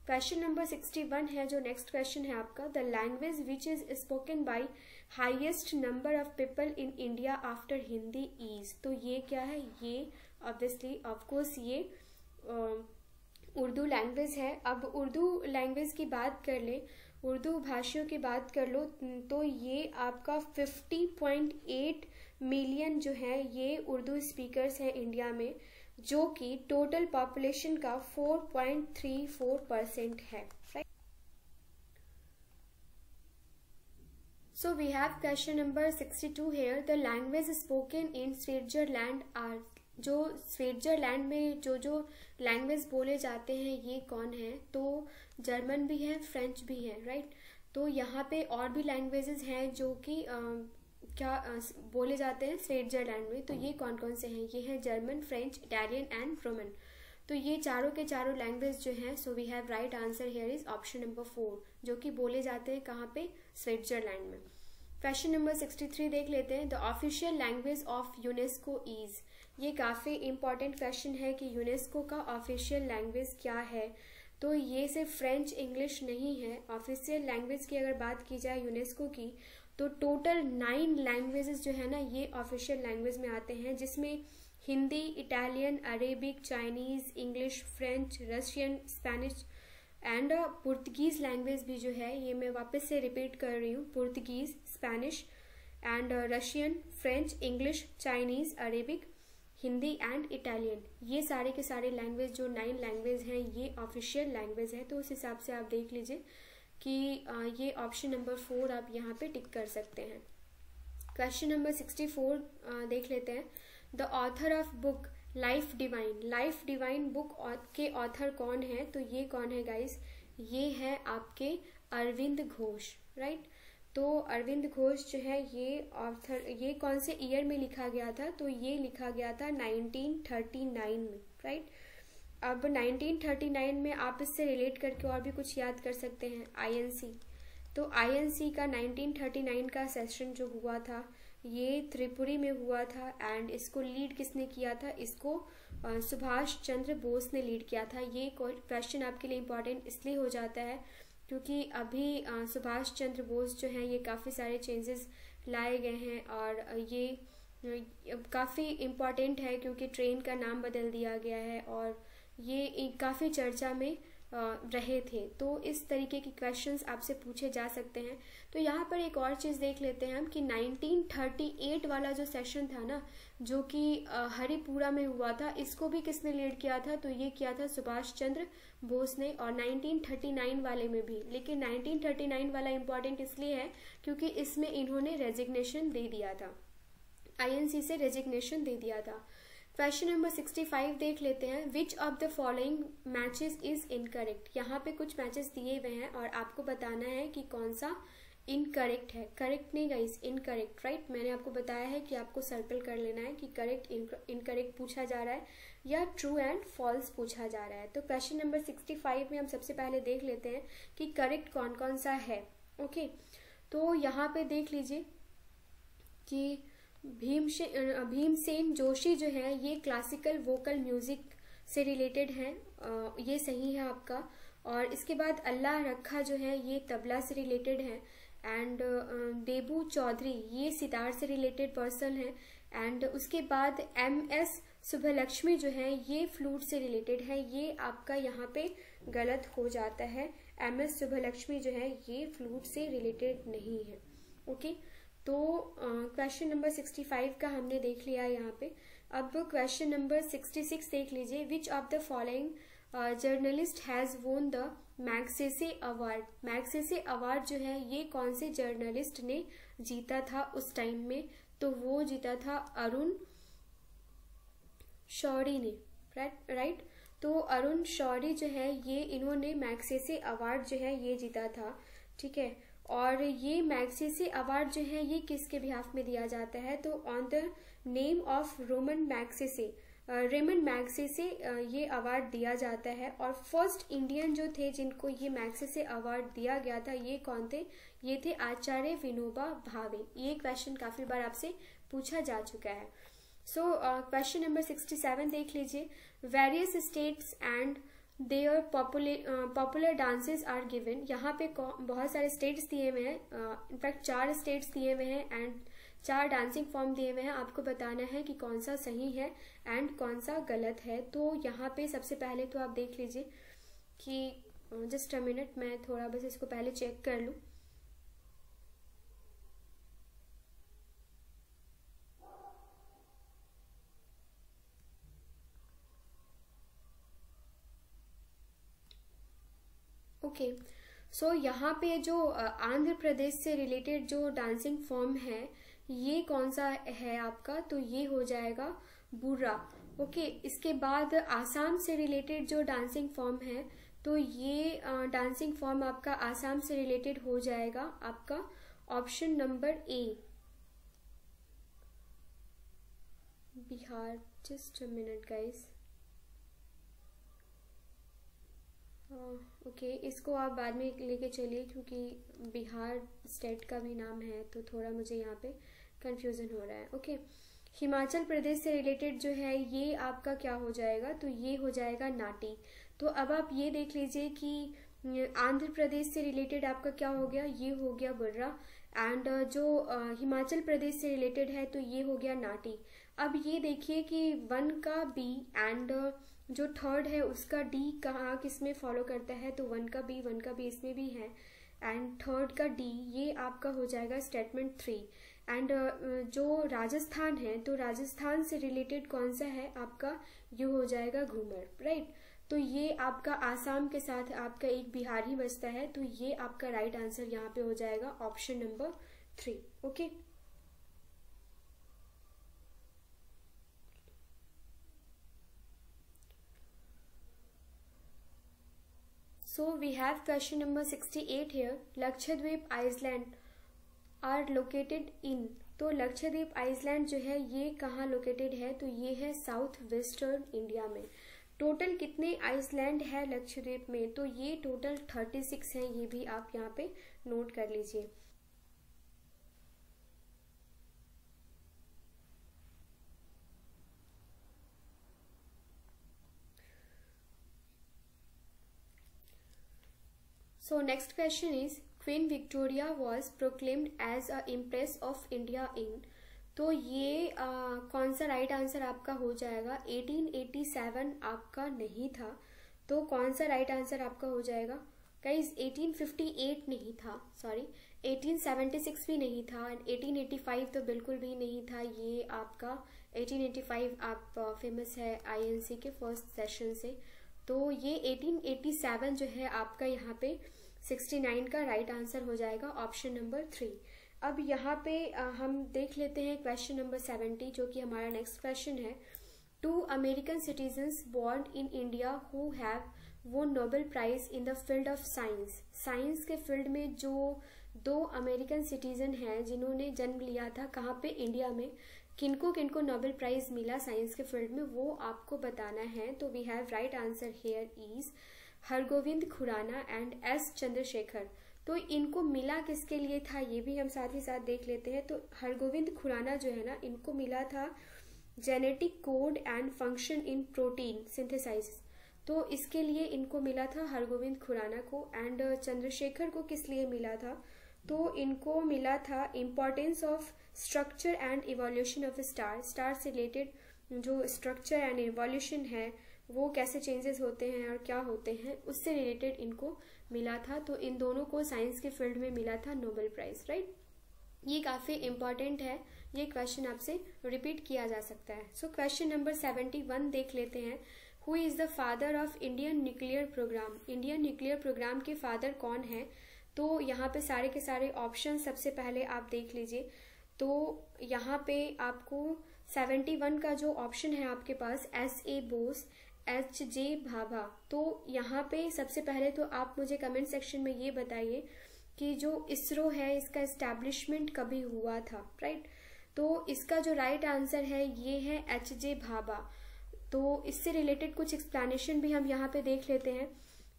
क्वेश्चन नंबर 61 है जो नेक्स्ट क्वेश्चन है आपका, the language which is spoken by highest number of people in India after Hindi is, तो ये क्या है, ये ऑब्वियसली ऑफकोर्स ये उर्दू लैंग्वेज है। अब उर्दू लैंग्वेज की बात कर ले, उर्दू भाषियों की बात कर लो, तो ये आपका 50.8 मिलियन जो है ये उर्दू स्पीकर्स हैं इंडिया में, जो कि टोटल पॉपुलेशन का 4.34% है, right. So we have question number 62 here, the language spoken in Switzerland are, जो स्विट्जरलैंड में जो लैंग्वेज बोले जाते हैं ये कौन है, तो जर्मन भी है, फ्रेंच भी है, राइट। तो यहाँ पे और भी लैंग्वेजेस हैं जो कि बोले जाते हैं स्विट्जरलैंड में, तो ये कौन कौन से हैं, ये है German, French, Italian and Roman. तो ये चारों के चारों लैंग्वेज जो हैं, so we have right answer here is option number 4, जो कि बोले जाते हैं कहाँ पे, स्विट्जरलैंड में। क्वेश्चन नंबर 63 देख लेते हैं, the official language of UNESCO is, ये काफी इंपॉर्टेंट क्वेश्चन है कि यूनेस्को का ऑफिशियल लैंग्वेज क्या है, तो ये सिर्फ फ्रेंच इंग्लिश नहीं है। ऑफिशियल लैंग्वेज की अगर बात की जाए यूनेस्को की, तो टोटल 9 लैंग्वेजेस जो है ना ये ऑफिशियल लैंग्वेज में आते हैं, जिसमें Hindi, Italian, Arabic, Chinese, English, French, Russian, Spanish and Portuguese language भी जो है, ये मैं वापस से रिपीट कर रही हूँ, Portuguese, Spanish, and Russian, French, English, Chinese, Arabic, Hindi and Italian. ये सारे के सारे लैंग्वेज जो 9 लैंग्वेज हैं ये ऑफिशियल लैंग्वेज है, तो उस हिसाब से आप देख लीजिए कि ये ऑप्शन नंबर 4 आप यहाँ पे टिक कर सकते हैं। क्वेश्चन नंबर 64 देख लेते हैं। The author of book life divine, life divine book के ऑथर कौन है? तो ये कौन है गाइस? ये है आपके अरविंद घोष, राइट। तो अरविंद घोष जो है ये ऑथर, ये कौन से ईयर में लिखा गया था? तो ये लिखा गया था 1939 में, राइट। अब 1939 में आप इससे रिलेट करके और भी कुछ याद कर सकते हैं, आईएनसी। तो आईएनसी का 1939 का सेशन जो हुआ था ये त्रिपुरी में हुआ था, एंड इसको लीड किसने किया था? इसको सुभाष चंद्र बोस ने लीड किया था। ये क्वेश्चन आपके लिए इम्पोर्टेंट इसलिए हो जाता है क्योंकि अभी सुभाष चंद्र बोस जो है ये काफ़ी सारे चेंजेस लाए गए हैं, और ये काफ़ी इम्पॉर्टेंट है क्योंकि ट्रेन का नाम बदल दिया गया है, और ये काफ़ी चर्चा में रहे थे। तो इस तरीके के क्वेश्चंस आपसे पूछे जा सकते हैं। तो यहाँ पर एक और चीज़ देख लेते हैं हम कि 1938 वाला जो सेशन था ना, जो कि हरिपुरा में हुआ था, इसको भी किसने लीड किया था? तो ये किया था सुभाष चंद्र बोस ने, और 1939 वाले में भी। लेकिन 1939 वाला इम्पॉर्टेंट इसलिए है क्योंकि इसमें इन्होंने रेजिग्नेशन दे दिया था, आईएनसी से रेजिग्नेशन दे दिया था। क्वेश्चन नंबर 65 देख लेते हैं। Which of the following matches is incorrect? यहाँ पे कुछ मैचेस दिए हुए हैं और आपको बताना है कि कौन सा इनकरेक्ट है। करेक्ट नहीं गाइस, इनकरेक्ट, राइट। मैंने आपको बताया है कि आपको सर्कल कर लेना है कि करेक्ट इनकरेक्ट पूछा जा रहा है या ट्रू एंड फॉल्स पूछा जा रहा है। तो क्वेश्चन नंबर 65 में हम सबसे पहले देख लेते हैं कि करेक्ट कौन कौन सा है। ओके, तो यहाँ पे देख लीजिए कि भीमसेन जोशी जो है ये क्लासिकल वोकल म्यूजिक से रिलेटेड है, ये सही है आपका। और इसके बाद अल्लाह रखा जो है ये तबला से रिलेटेड है, एंड देबू चौधरी ये सितार से रिलेटेड पर्सन है, एंड उसके बाद MS सुभलक्ष्मी जो है ये फ्लूट से रिलेटेड है। ये आपका यहाँ पे गलत हो जाता है, MS सुभलक्ष्मी जो है ये फ्लूट से रिलेटेड नहीं है। ओके, तो क्वेश्चन नंबर 65 का हमने देख लिया यहाँ पे। अब क्वेश्चन नंबर 66 देख लीजिए। विच of the following journalist has won the Magsaysay award? Magsaysay award जो है ये कौन से जर्नलिस्ट ने जीता था उस टाइम में? तो वो जीता था अरुण शौरी ने, राइट। तो अरुण शौरी जो है ये इन्होंने मैग्सेसे अवार्ड जो है ये जीता था, ठीक है। और ये मैग्सेसे अवार्ड जो है ये किसके बिहाफ में दिया जाता है? तो on the name of Raymond Magsaysay ये अवार्ड दिया जाता है। और फर्स्ट इंडियन जो थे जिनको ये मैग्सेसे अवार्ड दिया गया था ये कौन थे? ये थे आचार्य विनोबा भावे। ये क्वेश्चन काफी बार आपसे पूछा जा चुका है। सो क्वेश्चन नंबर 67 देख लीजिए। Various states and their popular dances are given. यहाँ पे बहुत सारे स्टेट्स दिए हुए हैं, इनफैक्ट 4 स्टेट्स दिए हुए हैं एंड 4 डांसिंग फॉर्म दिए हुए हैं। आपको बताना है कि कौन सा सही है एंड कौन सा गलत है। तो यहाँ पे सबसे पहले तो आप देख लीजिए कि जस्ट अ मिनट, मैं थोड़ा बस इसको पहले चेक कर लूँ। ओके, सो यहाँ पे जो आंध्र प्रदेश से रिलेटेड जो डांसिंग फॉर्म है ये कौन सा है आपका? तो ये हो जाएगा बुर्रा। ओके, इसके बाद आसाम से रिलेटेड जो डांसिंग फॉर्म है तो ये डांसिंग फॉर्म आपका आसाम से रिलेटेड हो जाएगा आपका option number A, Bihar. Just a minute guys. Okay, इसको आप बाद में लेके चलिए क्योंकि बिहार स्टेट का भी नाम है तो थोड़ा मुझे यहाँ पे कंफ्यूजन हो रहा है। ओके, हिमाचल प्रदेश से रिलेटेड जो है ये आपका क्या हो जाएगा? तो ये हो जाएगा नाटी। तो अब आप ये देख लीजिए कि आंध्र प्रदेश से रिलेटेड आपका क्या हो गया? ये हो गया बुर्रा, एंड जो हिमाचल प्रदेश से रिलेटेड है तो ये हो गया नाटी। अब ये देखिए कि 1 का B एंड जो 3rd है उसका D कहाँ किस में फॉलो करता है? तो 1 का B इसमें भी है, एंड थर्ड का डी, ये आपका हो जाएगा स्टेटमेंट 3। एंड जो राजस्थान है, तो राजस्थान से रिलेटेड कौन सा है आपका, ये हो जाएगा घूमर, राइट। तो ये आपका आसाम के साथ आपका एक बिहार ही बचता है, तो ये आपका राइट आंसर यहाँ पे हो जाएगा option number 3। Okay, so we have question number 68 here. Lakshadweep Island are located in, तो लक्षद्वीप आइसलैंड जो है ये कहाँ लोकेटेड है, तो ये है साउथ वेस्टर्न इंडिया में। टोटल कितने आइसलैंड है लक्षद्वीप में, तो ये टोटल 36 है, ये भी आप यहाँ पे नोट कर लीजिए। So next question is Queen Victoria was proclaimed as a Empress of India in, तो ये कौन सा राइट आंसर आपका हो जाएगा, 1887 आपका नहीं था, तो कौन सा राइट आंसर आपका हो जाएगा गाइज, 1858 नहीं था, सॉरी 1876 भी नहीं था, 1885 तो बिल्कुल भी नहीं था, ये आपका 1885 आप फेमस है INC के फर्स्ट सेशन से, तो ये 1887 जो है आपका यहाँ पे 69 का राइट आंसर हो जाएगा ऑप्शन नंबर 3। अब यहाँ पे हम देख लेते हैं क्वेश्चन नंबर 70 जो कि हमारा नेक्स्ट क्वेश्चन है। 2 American citizens born in India who have won Nobel prize in the field of science, science के फील्ड में जो 2 अमेरिकन सिटीजन हैं जिन्होंने जन्म लिया था कहाँ पे, इंडिया में, किनको किनको नोबेल प्राइज मिला साइंस के फील्ड में, वो आपको बताना है। तो we have right answer here is Hargobind Khorana and S Chandrasekhar. तो इनको मिला किसके लिए था ये भी हम साथ ही साथ देख लेते हैं। तो हरगोविंद खुराना जो है ना, इनको मिला था genetic code and function in protein synthesis, तो इसके लिए इनको मिला था हरगोविंद खुराना को। एंड चंद्रशेखर को किस लिए मिला था, तो इनको मिला था importance of structure and evolution of star, star से रिलेटेड जो स्ट्रक्चर एंड इवोल्यूशन है वो कैसे चेंजेस होते हैं और क्या होते हैं, उससे रिलेटेड इनको मिला था। तो इन दोनों को साइंस के फील्ड में मिला था नोबेल प्राइज, राइट। ये काफी इंपॉर्टेंट है, ये क्वेश्चन आपसे रिपीट किया जा सकता है। सो क्वेश्चन नंबर 71 देख लेते हैं। Who is the father of Indian nuclear programme, Indian nuclear programme के फादर कौन है, तो यहाँ पे सारे के सारे ऑप्शन सबसे पहले आप देख लीजिए। तो यहाँ पे आपको 71 का जो ऑप्शन है आपके पास SA बोस, HJ भाभा। तो यहाँ पे सबसे पहले तो आप मुझे कमेंट सेक्शन में ये बताइए कि जो इसरो है इसका एस्टैब्लिशमेंट कभी हुआ था, राइट। तो इसका जो राइट आंसर है ये है HJ भाभा। तो इससे रिलेटेड कुछ एक्सप्लेनेशन भी हम यहाँ पे देख लेते हैं।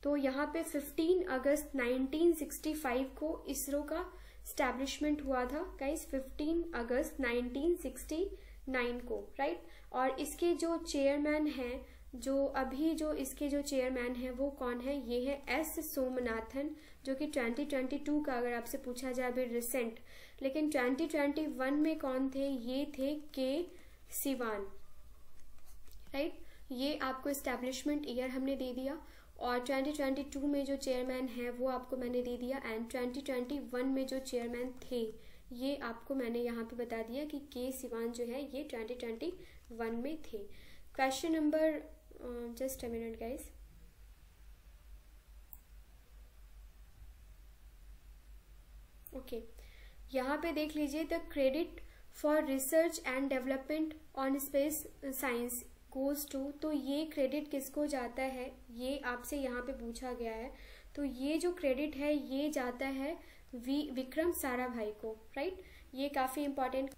तो यहाँ पे 15 अगस्त 1965 को इसरो का स्टैब्लिशमेंट हुआ था गाइस, 15 अगस्त 1969 को, राइट। और इसके जो चेयरमैन हैं, जो अभी जो इसके जो चेयरमैन हैं वो कौन है, ये है S सोमनाथन, जो कि 2022 का अगर आपसे पूछा जाए अभी रिसेंट। लेकिन 2021 में कौन थे, ये थे K सिवान, राइट। ये आपको एस्टैब्लिशमेंट ईयर हमने दे दिया। और 2022 में जो चेयरमैन है वो आपको मैंने दे दिया। एंड 2021 में जो चेयरमैन थे ये आपको मैंने यहाँ पे बता दिया कि K सिवान जो है ये 2021 में थे। Question number, just a minute guys, okay, यहाँ पे देख लीजिए the credit for research and development on space science goes to, तो ये क्रेडिट किसको जाता है ये आपसे यहाँ पे पूछा गया है। तो ये जो क्रेडिट है ये जाता है विक्रम साराभाई को, राइट। ये काफी important.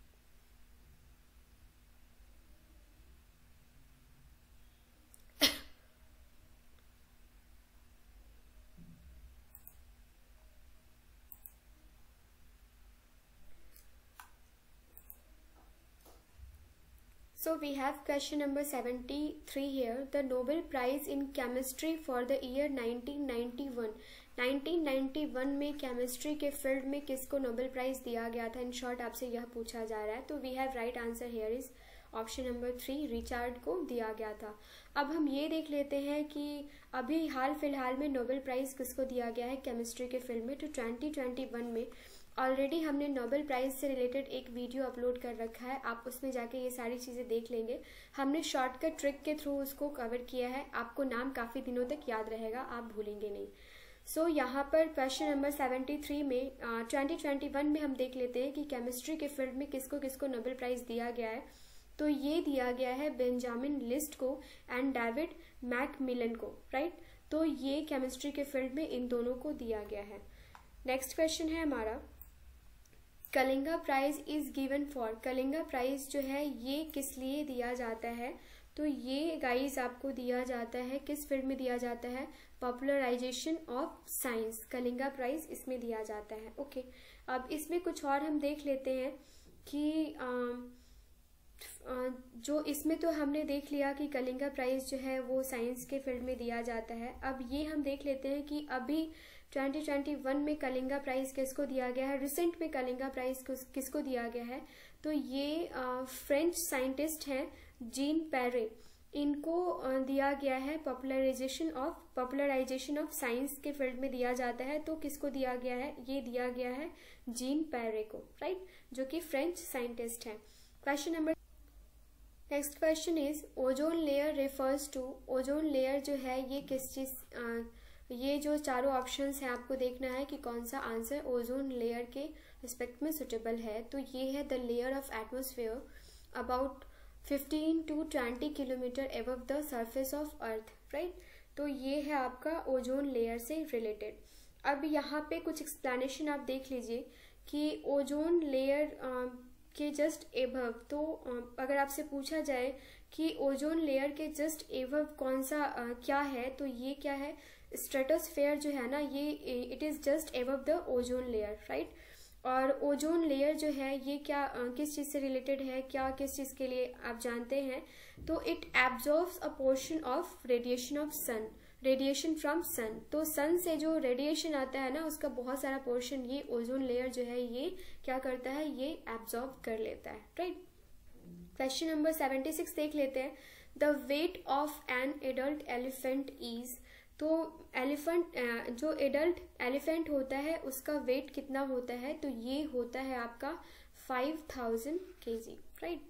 So we have question number 73 here. The Nobel Prize in Chemistry for the year 1991. 1991 में केमिस्ट्री के फील्ड में किसको नोबेल प्राइज दिया गया था, इन शॉर्ट आपसे यह पूछा जा रहा है। तो we have right answer here is option number 3 Richard को दिया गया था। अब हम ये देख लेते हैं कि अभी हाल फिलहाल में नोबेल प्राइज किसको दिया गया है केमिस्ट्री के फील्ड में। तो 2021 में ऑलरेडी हमने नोबेल प्राइज से रिलेटेड एक वीडियो अपलोड कर रखा है, आप उसमें जाके ये सारी चीज़ें देख लेंगे। हमने शॉर्टकट ट्रिक के थ्रू उसको कवर किया है, आपको नाम काफ़ी दिनों तक याद रहेगा, आप भूलेंगे नहीं। सो यहाँ पर क्वेश्चन नंबर 73 में 2021 में हम देख लेते हैं कि केमिस्ट्री के फील्ड में किसको किसको नोबेल प्राइज दिया गया है। तो ये दिया गया है बेंजामिन लिस्ट को एंड डेविड मैकमिलन को, राइट। तो ये केमिस्ट्री के फील्ड में इन दोनों को दिया गया है। नेक्स्ट क्वेश्चन है हमारा, Kalinga prize is given for. Kalinga prize जो है ये किस लिए दिया जाता है। तो ये गाइस आपको दिया जाता है किस फील्ड में दिया जाता है, popularisation of science. Kalinga prize इसमें दिया जाता है। ओके, अब इसमें कुछ और हम देख लेते हैं कि जो इसमें तो हमने देख लिया कि कलिंगा प्राइज जो है वो साइंस के फील्ड में दिया जाता है। अब ये हम देख लेते हैं कि अभी 2021 में कलिंगा प्राइज किसको दिया गया है, रिसेंट में कलिंगा प्राइज किसको दिया गया है। तो ये फ्रेंच साइंटिस्ट हैं जीन पेरे, इनको दिया गया है पॉपुलराइजेशन ऑफ साइंस के फील्ड में दिया जाता है। तो किसको दिया गया है, ये दिया गया है जीन पेरे को, राइट, जो कि फ्रेंच साइंटिस्ट हैं। Question number next question is ozone layer refers to. Ozone layer जो है ये किस चीज, ये जो चारों ऑप्शंस हैं आपको देखना है कि कौन सा आंसर ओजोन लेयर के रिस्पेक्ट में सुटेबल है। तो ये है the layer of atmosphere about 15 to 20 kilometre above the surface of earth, right. तो ये है आपका ओजोन लेयर से रिलेटेड। अब यहाँ पे कुछ एक्सप्लेनेशन आप देख लीजिए कि ओजोन लेयर के जस्ट एबव, तो अगर आपसे पूछा जाए कि ओजोन लेयर के जस्ट एबव कौन सा क्या है, तो ये क्या है, स्ट्रेटोस्फेयर जो है ना, ये it is just above the ozone layer, right. और ओजोन लेयर जो है ये क्या किस चीज से रिलेटेड है, क्या किस चीज के लिए आप जानते हैं। तो it absorbs a portion of radiation from sun. तो सन से जो रेडिएशन आता है ना उसका बहुत सारा पोर्शन ये ओजोन लेयर जो है ये क्या करता है, ये एब्जॉर्ब कर लेता है, राइट। क्वेश्चन नंबर 76 देख लेते हैं, the weight of an adult elephant is. तो एलिफेंट जो एडल्ट एलिफेंट होता है उसका वेट कितना होता है, तो ये होता है आपका 5000 kg, राइट।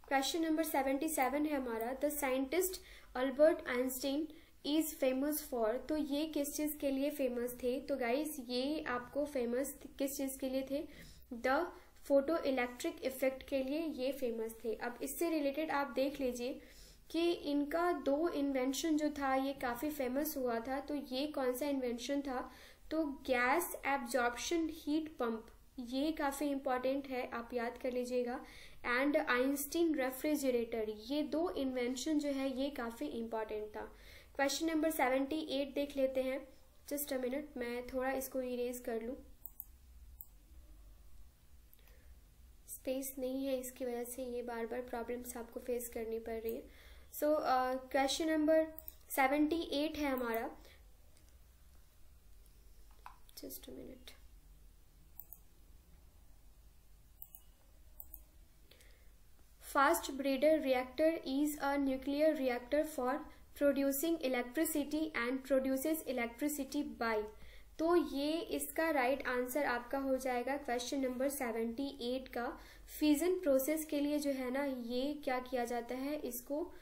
क्वेश्चन नंबर 77 है हमारा, the scientist Albert Einstein is famous for. तो ये किस चीज के लिए फेमस थे, तो गाइस ये आपको फेमस किस चीज के लिए थे, द फोटो इलेक्ट्रिक इफेक्ट के लिए ये फेमस थे। अब इससे रिलेटेड आप देख लीजिए कि इनका 2 इन्वेंशन जो था ये काफी फेमस हुआ था। तो ये कौन सा इन्वेंशन था, तो गैस एब्जॉर्प्शन हीट पंप, ये काफी इंपॉर्टेंट है, आप याद कर लीजिएगा। एंड आइंस्टीन रेफ्रिजरेटर, ये 2 इन्वेंशन जो है ये काफी इंपॉर्टेंट था। क्वेश्चन नंबर 78 देख लेते हैं। जस्ट अ मिनट, मैं थोड़ा इसको इरेज कर लूं, स्पेस नहीं है इसकी वजह से ये बार बार प्रॉब्लम्स आपको फेस करनी पड़ रही है। सो क्वेश्चन नंबर 78 है हमारा, just a minute. Fast breeder reactor is a nuclear reactor for producing electricity and produces electricity bye. तो ये इसका राइट आंसर आपका हो जाएगा क्वेश्चन नंबर 78 का। फ्यूजन प्रोसेस के लिए जो है ना ये क्या किया जाता है, इसको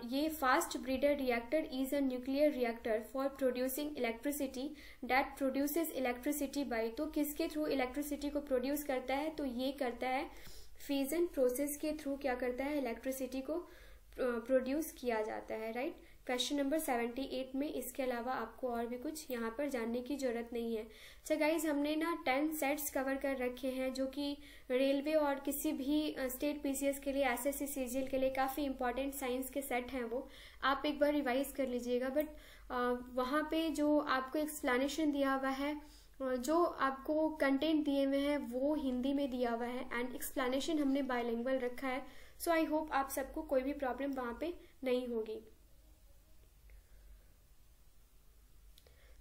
ये fast breeder reactor is a nuclear reactor for producing electricity that produces electricity bye. तो किसके थ्रू इलेक्ट्रिसिटी को प्रोड्यूस करता है, तो ये करता है फ्यूजन प्रोसेस के थ्रू क्या करता है, इलेक्ट्रिसिटी को प्रोड्यूस किया जाता है, राइट। क्वेश्चन नंबर 78 में इसके अलावा आपको और भी कुछ यहाँ पर जानने की जरूरत नहीं है। अच्छा गाइज, हमने ना 10 सेट्स कवर कर रखे हैं जो कि रेलवे और किसी भी स्टेट पीसीएस के लिए, एसएससी सीजीएल के लिए काफ़ी इंपॉर्टेंट साइंस के सेट हैं, वो आप एक बार रिवाइज कर लीजिएगा। बट वहाँ पे जो आपको एक्सप्लेनेशन दिया हुआ है, जो आपको कंटेंट दिए हुए हैं वो हिंदी में दिया हुआ है एंड एक्सप्लेनेशन हमने बायलिंगुअल रखा है। सो आई होप आप सबको कोई भी प्रॉब्लम वहाँ पे नहीं होगी।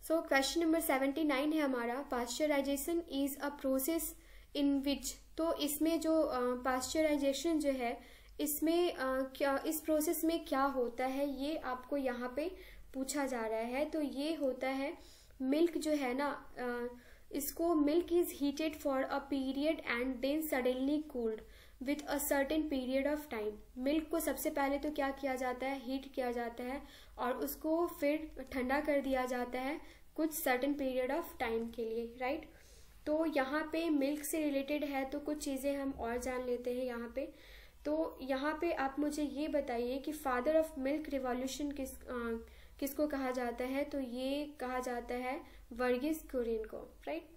सो क्वेश्चन नंबर 79 है हमारा, pasteurization is a process in which. तो इसमें जो पास्चराइजेशन जो है इसमें क्या इस प्रोसेस में क्या होता है ये आपको यहाँ पे पूछा जा रहा है। तो ये होता है मिल्क जो है ना, इसको milk is heated for a period and then suddenly cooled with a certain period of time. Milk को सबसे पहले तो क्या किया जाता है, हीट किया जाता है और उसको फिर ठंडा कर दिया जाता है कुछ सर्टेन पीरियड ऑफ टाइम के लिए, राइट। तो यहाँ पे मिल्क से रिलेटेड है तो कुछ चीज़ें हम और जान लेते हैं यहाँ पे। तो यहाँ पे आप मुझे ये बताइए कि फादर ऑफ मिल्क रिवॉल्यूशन किसको कहा जाता है। तो ये कहा जाता है वर्गीस कुरियन को, राइट।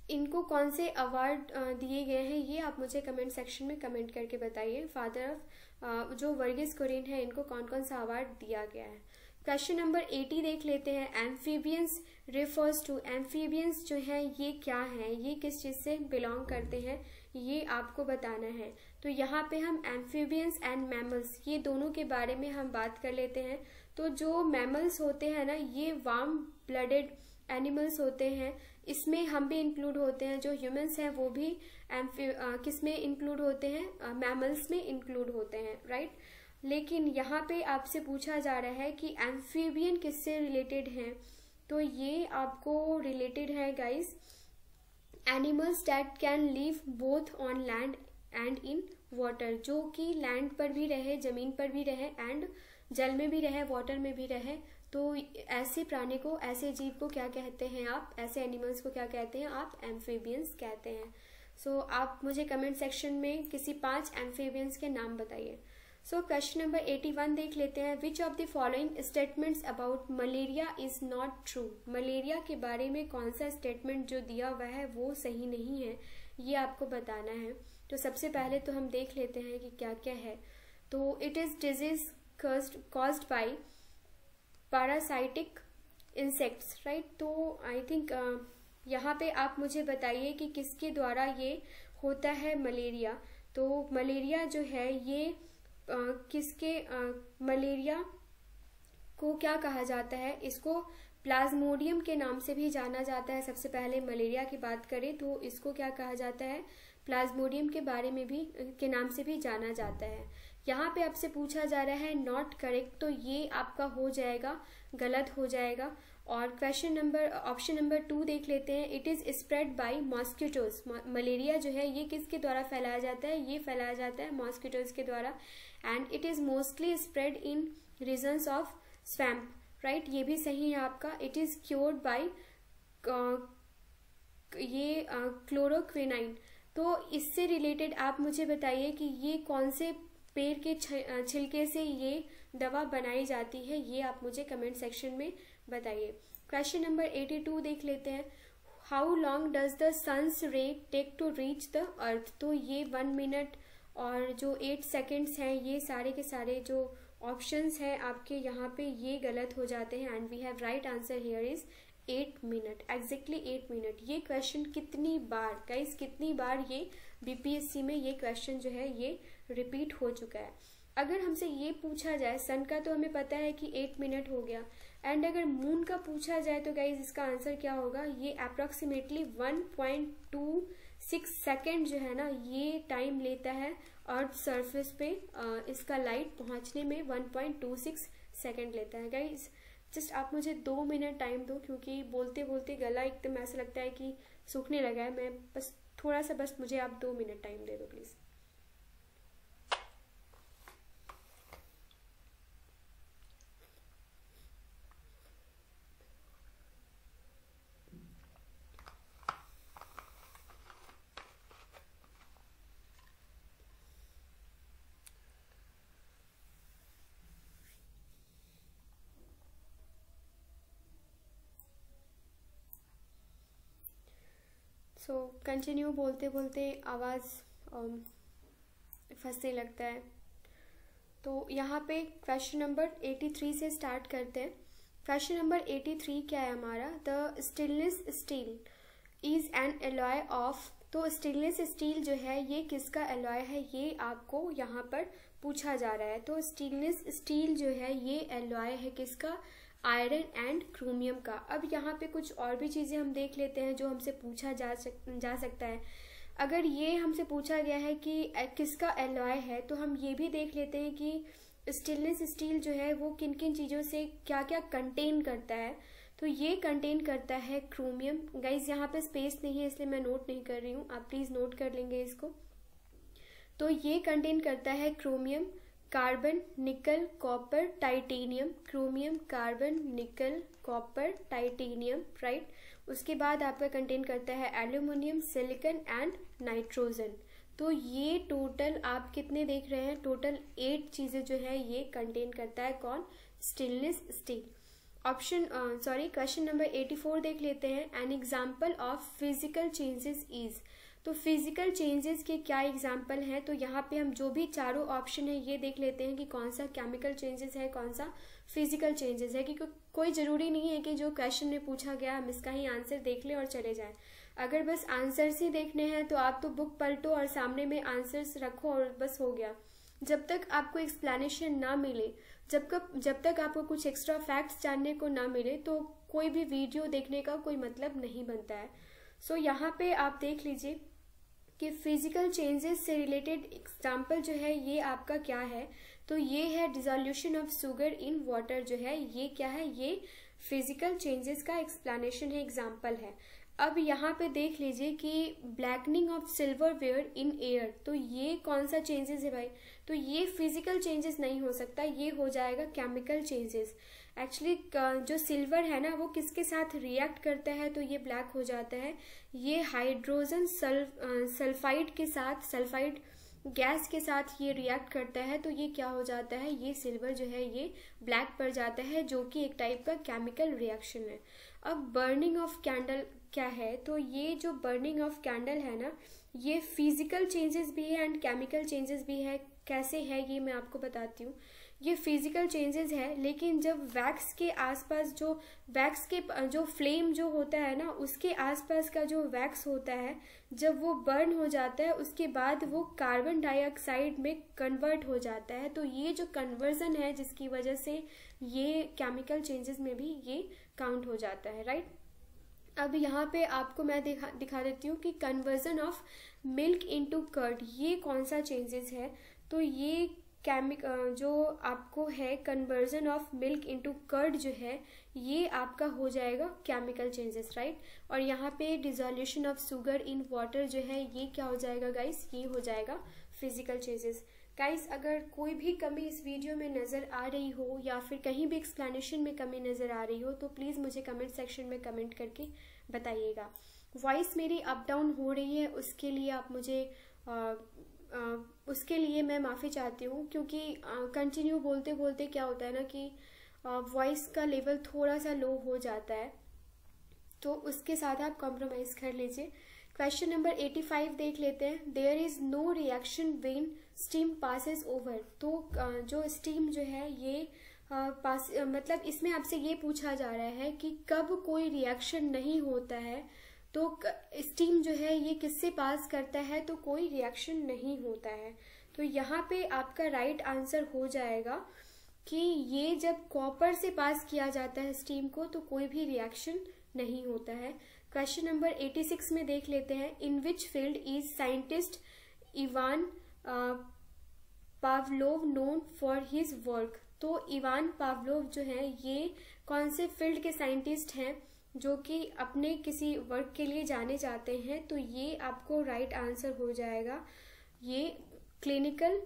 इनको कौन से अवार्ड दिए गए हैं ये आप मुझे कमेंट सेक्शन में कमेंट करके बताइए। फादर ऑफ जो वर्गीस कुरियन है इनको कौन कौन सा अवार्ड दिया गया है। क्वेश्चन नंबर 80 देख लेते हैं। एम्फीबियंस रिफर्स टू, एम्फीबियंस जो है ये क्या है, ये किस चीज से बिलोंग करते हैं ये आपको बताना है। तो यहाँ पे हम एम्फीबियंस एंड मैमल्स ये दोनों के बारे में हम बात कर लेते हैं। तो जो मैमल्स होते हैं ना ये वार्म ब्लडेड एनिमल्स होते हैं, इसमें हम भी इंक्लूड होते हैं। जो ह्यूमंस हैं वो भी किस में इंक्लूड होते हैं, मैमल्स में इंक्लूड होते हैं, राइट। लेकिन यहाँ पे आपसे पूछा जा रहा है कि एम्फीबियन किससे रिलेटेड हैं। तो ये आपको रिलेटेड है guys animals that can live both on land and in water, जो कि लैंड पर भी रहे, जमीन पर भी रहे एंड जल में भी रहे, वाटर में भी रहे। तो ऐसे प्राणी को, ऐसे जीव को क्या कहते हैं आप, ऐसे एनिमल्स को क्या कहते हैं आप, एम्फीबियंस कहते हैं। सो आप मुझे कमेंट सेक्शन में किसी 5 एम्फीबियंस के नाम बताइए। सो क्वेश्चन नंबर 81 देख लेते हैं। Which of the following statements about malaria is not true, malaria के बारे में कौन सा स्टेटमेंट जो दिया हुआ है वो सही नहीं है, ये आपको बताना है। तो सबसे पहले तो हम देख लेते हैं कि क्या क्या है। तो it is disease caused by parasitic insects, right. तो आई थिंक यहाँ पे आप मुझे बताइए कि किसके द्वारा ये होता है मलेरिया। तो मलेरिया जो है ये मलेरिया को क्या कहा जाता है, इसको प्लाज्मोडियम के नाम से भी जाना जाता है। सबसे पहले मलेरिया की बात करें तो इसको क्या कहा जाता है, प्लाज्मोडियम के बारे में भी के नाम से भी जाना जाता है। यहाँ पे आपसे पूछा जा रहा है नॉट करेक्ट, तो ये आपका हो जाएगा, गलत हो जाएगा। और क्वेश्चन नंबर ऑप्शन नंबर 2 देख लेते हैं। It is spread by mosquitoes, malaria जो है ये किसके द्वारा फैलाया जाता है, ये फैलाया जाता है मॉस्किटोज के द्वारा। And it is mostly spread in regions of swamp, right, ये भी सही है आपका। इट इज क्योर्ड बाय ये क्लोरोक्विनाइन। तो इससे रिलेटेड आप मुझे बताइए कि ये कौन से पेड़ के छिलके से ये दवा बनाई जाती है, ये आप मुझे कमेंट सेक्शन में बताइए। क्वेश्चन नंबर 82 देख लेते हैं। How long does the sun's ray take to reach the earth. तो ये 1 मिनट और जो 8 सेकेंड्स हैं ये सारे के सारे जो ऑप्शंस हैं आपके यहाँ पे ये गलत हो जाते हैं। And we have right answer here is 8 minute, exactly 8 minute. ये क्वेश्चन कितनी बार गाइस, कितनी बार ये बीपीएससी में ये क्वेश्चन जो है ये रिपीट हो चुका है। अगर हमसे ये पूछा जाए सन का तो हमें पता है कि 8 मिनट हो गया, एंड अगर मून का पूछा जाए तो गाइज इसका आंसर क्या होगा, ये अप्रोक्सीमेटली 1.26 सेकेंड जो है ना ये टाइम लेता है अर्थ सरफेस पे इसका लाइट पहुंचने में 1.26 सेकेंड लेता है। गाइज जस्ट आप मुझे 2 मिनट टाइम दो, क्योंकि बोलते बोलते गला एकदम ऐसा लगता है कि सूखने लगा है। मैं बस थोड़ा सा, बस मुझे आप 2 मिनट टाइम दे दो प्लीज। सो कंटिन्यू बोलते बोलते आवाज़ फंसने लगता है। तो यहाँ पे क्वेश्चन नंबर 83 से स्टार्ट करते हैं। क्वेश्चन नंबर 83 क्या है हमारा, the stainless steel is an alloy of. तो स्टेनलेस स्टील जो है ये किसका एलॉय है, ये आपको यहाँ पर पूछा जा रहा है। तो स्टेनलेस स्टील जो है ये एलॉय है किसका, आयरन एंड क्रोमियम का। अब यहाँ पे कुछ और भी चीज़ें हम देख लेते हैं जो हमसे पूछा जा सकता है। अगर ये हमसे पूछा गया है कि किसका एलॉय है, तो हम ये भी देख लेते हैं कि स्टेनलेस स्टील जो है वो किन किन चीज़ों से क्या क्या कंटेन करता है। तो ये कंटेन करता है क्रोमियम। गाइज यहाँ पे स्पेस नहीं है इसलिए मैं नोट नहीं कर रही हूँ, आप प्लीज़ नोट कर लेंगे इसको। तो ये कंटेन करता है क्रोमियम, कार्बन, निकल, कॉपर, टाइटेनियम। क्रोमियम, कार्बन, निकल, कॉपर, टाइटेनियम, राइट। उसके बाद आपका कंटेन करता है एल्यूमिनियम, सिलिकॉन एंड नाइट्रोजन। तो ये टोटल आप कितने देख रहे हैं, टोटल 8 चीजें जो है ये कंटेन करता है कौन, स्टेनलेस स्टील। क्वेश्चन नंबर 84 देख लेते हैं। An example of physical changes is. तो फिजिकल चेंजेस के क्या एग्जाम्पल हैं, तो यहाँ पे हम जो भी चारों ऑप्शन है ये देख लेते हैं कि कौन सा केमिकल चेंजेस है, कौन सा फिजिकल चेंजेस है। क्योंकि कोई जरूरी नहीं है कि जो क्वेश्चन में पूछा गया हम इसका ही आंसर देख लें और चले जाएं। अगर बस आंसर्स ही देखने हैं तो आप तो बुक पलटो और सामने में आंसर्स रखो और बस हो गया। जब तक आपको एक्सप्लेनेशन ना मिले, जब तक आपको कुछ एक्स्ट्रा फैक्ट्स जानने को ना मिले, तो कोई भी वीडियो देखने का कोई मतलब नहीं बनता है। सो यहाँ पे आप देख लीजिए कि फिजिकल चेंजेस से रिलेटेड एग्जाम्पल जो है ये आपका क्या है, तो ये है dissolution of sugar in water. जो है ये क्या है, ये फिजिकल चेंजेस का एक्सप्लेनेशन है, एग्जाम्पल है। अब यहाँ पे देख लीजिए कि blackening of silverware in air. तो ये कौन सा चेंजेस है भाई, तो ये फिजिकल चेंजेस नहीं हो सकता, ये हो जाएगा केमिकल चेंजेस। एक्चुअली जो सिल्वर है ना वो किसके साथ रिएक्ट करता है तो ये ब्लैक हो जाता है, ये हाइड्रोजन सल्फाइड के साथ, सल्फाइड गैस के साथ ये रिएक्ट करता है, तो ये क्या हो जाता है, ये सिल्वर जो है ये ब्लैक पड़ जाता है, जो कि एक टाइप का केमिकल रिएक्शन है। अब बर्निंग ऑफ कैंडल क्या है, तो ये जो बर्निंग ऑफ कैंडल है ना ये फिजिकल चेंजेस भी है एंड केमिकल चेंजेस भी है। कैसे है ये मैं आपको बताती हूँ। ये फिजिकल चेंजेस है, लेकिन जब वैक्स के आसपास जो वैक्स के जो फ्लेम जो होता है ना उसके आसपास का जो वैक्स होता है, जब वो बर्न हो जाता है उसके बाद वो कार्बन डाइऑक्साइड में कन्वर्ट हो जाता है। तो ये जो कन्वर्जन है जिसकी वजह से ये केमिकल चेंजेस में भी ये काउंट हो जाता है, राइट। अब यहाँ पे आपको मैं दिखा देती हूँ कि conversion of milk into curd, ये कौन सा चेंजेस है। तो ये जो आपको है conversion of milk into curd जो है ये आपका हो जाएगा केमिकल चेंजेस, राइट। और यहाँ पे dissolution of sugar in water जो है ये क्या हो जाएगा गाइस, ये हो जाएगा फिजिकल चेंजेस। गाइस अगर कोई भी कमी इस वीडियो में नज़र आ रही हो या फिर कहीं भी एक्सप्लेनेशन में कमी नज़र आ रही हो तो प्लीज़ मुझे कमेंट सेक्शन में कमेंट करके बताइएगा। वॉइस मेरी अप डाउन हो रही है उसके लिए आप मुझे उसके लिए मैं माफ़ी चाहती हूँ, क्योंकि कंटिन्यू बोलते बोलते क्या होता है ना कि वॉइस का लेवल थोड़ा सा लो हो जाता है, तो उसके साथ आप कॉम्प्रोमाइज़ कर लीजिए। क्वेश्चन नंबर 85 देख लेते हैं। There is no reaction when steam passes over. तो जो स्टीम जो है ये मतलब इसमें आपसे ये पूछा जा रहा है कि कब कोई रिएक्शन नहीं होता है, तो स्टीम जो है ये किससे पास करता है, तो कोई रिएक्शन नहीं होता है। तो यहाँ पे आपका राइट आंसर हो जाएगा कि ये जब कॉपर से पास किया जाता है स्टीम को तो कोई भी रिएक्शन नहीं होता है। क्वेश्चन नंबर 86 में देख लेते हैं। In which field is scientist Ivan Pavlov known for his work. तो इवान पावलोव जो है ये कौन से फील्ड के साइंटिस्ट हैं जो कि अपने किसी वर्क के लिए जाने जाते हैं, तो ये आपको राइट आंसर हो जाएगा। ये क्लिनिकल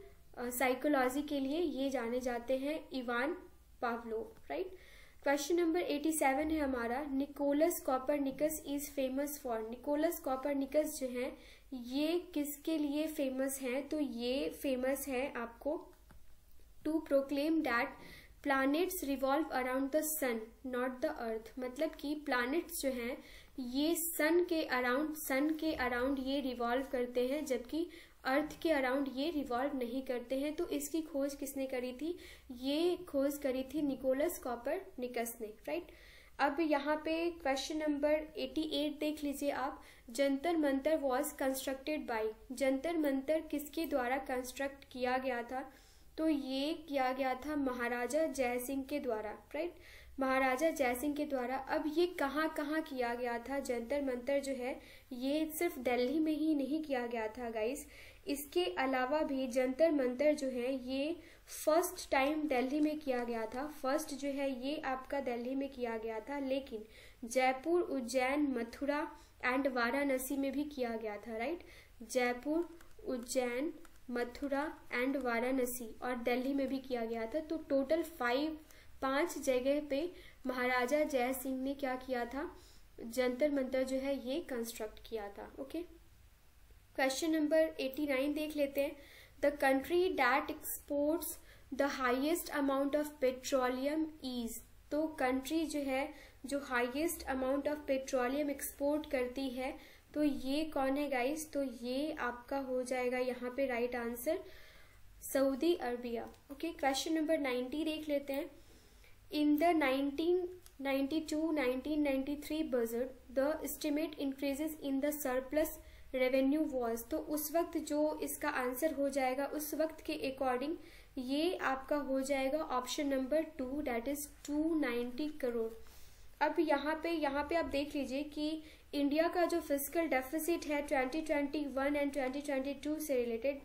साइकोलॉजी के लिए ये जाने जाते हैं Ivan Pavlov, right. Question number 87 है हमारा। Nicolaus Copernicus is famous for. Nicolaus Copernicus जो है ये किसके लिए फेमस है, तो ये फेमस है आपको to proclaim that planets revolve around the sun not the earth. मतलब कि प्लैनेट्स जो हैं ये सन के अराउंड ये रिवॉल्व करते हैं, जबकि अर्थ के अराउंड ये रिवॉल्व नहीं करते हैं। तो इसकी खोज किसने करी थी, ये खोज करी थी निकोलस कॉपरनिकस ने, राइट। अब यहाँ पे क्वेश्चन नंबर 88 देख लीजिए आप। Jantar Mantar was constructed by. Jantar Mantar किसके द्वारा कंस्ट्रक्ट किया गया था, तो ये किया गया था महाराजा जय सिंह के द्वारा, राइट। महाराजा जयसिंह के द्वारा। अब ये कहाँ कहाँ किया गया था, जंतर मंतर जो है ये सिर्फ दिल्ली में ही नहीं किया गया था गाइस, इसके अलावा भी जंतर मंतर जो है ये फर्स्ट टाइम दिल्ली में किया गया था। फर्स्ट जो है ये आपका दिल्ली में किया गया था, लेकिन जयपुर, उज्जैन, मथुरा एंड वाराणसी में भी किया गया था, राइट। जयपुर, उज्जैन, मथुरा एंड वाराणसी और दिल्ली में भी किया गया था। तो टोटल 5 जगह पे महाराजा जय सिंह ने क्या किया था, जंतर मंतर जो है ये कंस्ट्रक्ट किया था। ओके, क्वेश्चन नंबर 89 देख लेते हैं। The country that exports the highest amount of petroleum is. तो कंट्री जो है जो highest amount of petroleum export करती है तो ये कौन है गाइस, तो ये आपका हो जाएगा यहाँ पे right answer Saudi Arabia. Okay, question number 90 देख लेते हैं। In the 1992-1993 budget the estimate increases in the surplus revenue was. तो उस वक्त जो इसका आंसर हो जाएगा उस वक्त के अकॉर्डिंग ये आपका हो जाएगा option number 2 that is 290 crore. अब यहाँ पे आप देख लीजिए कि इंडिया का जो फिस्कल डेफिसिट है 2021 एंड 2022 से रिलेटेड,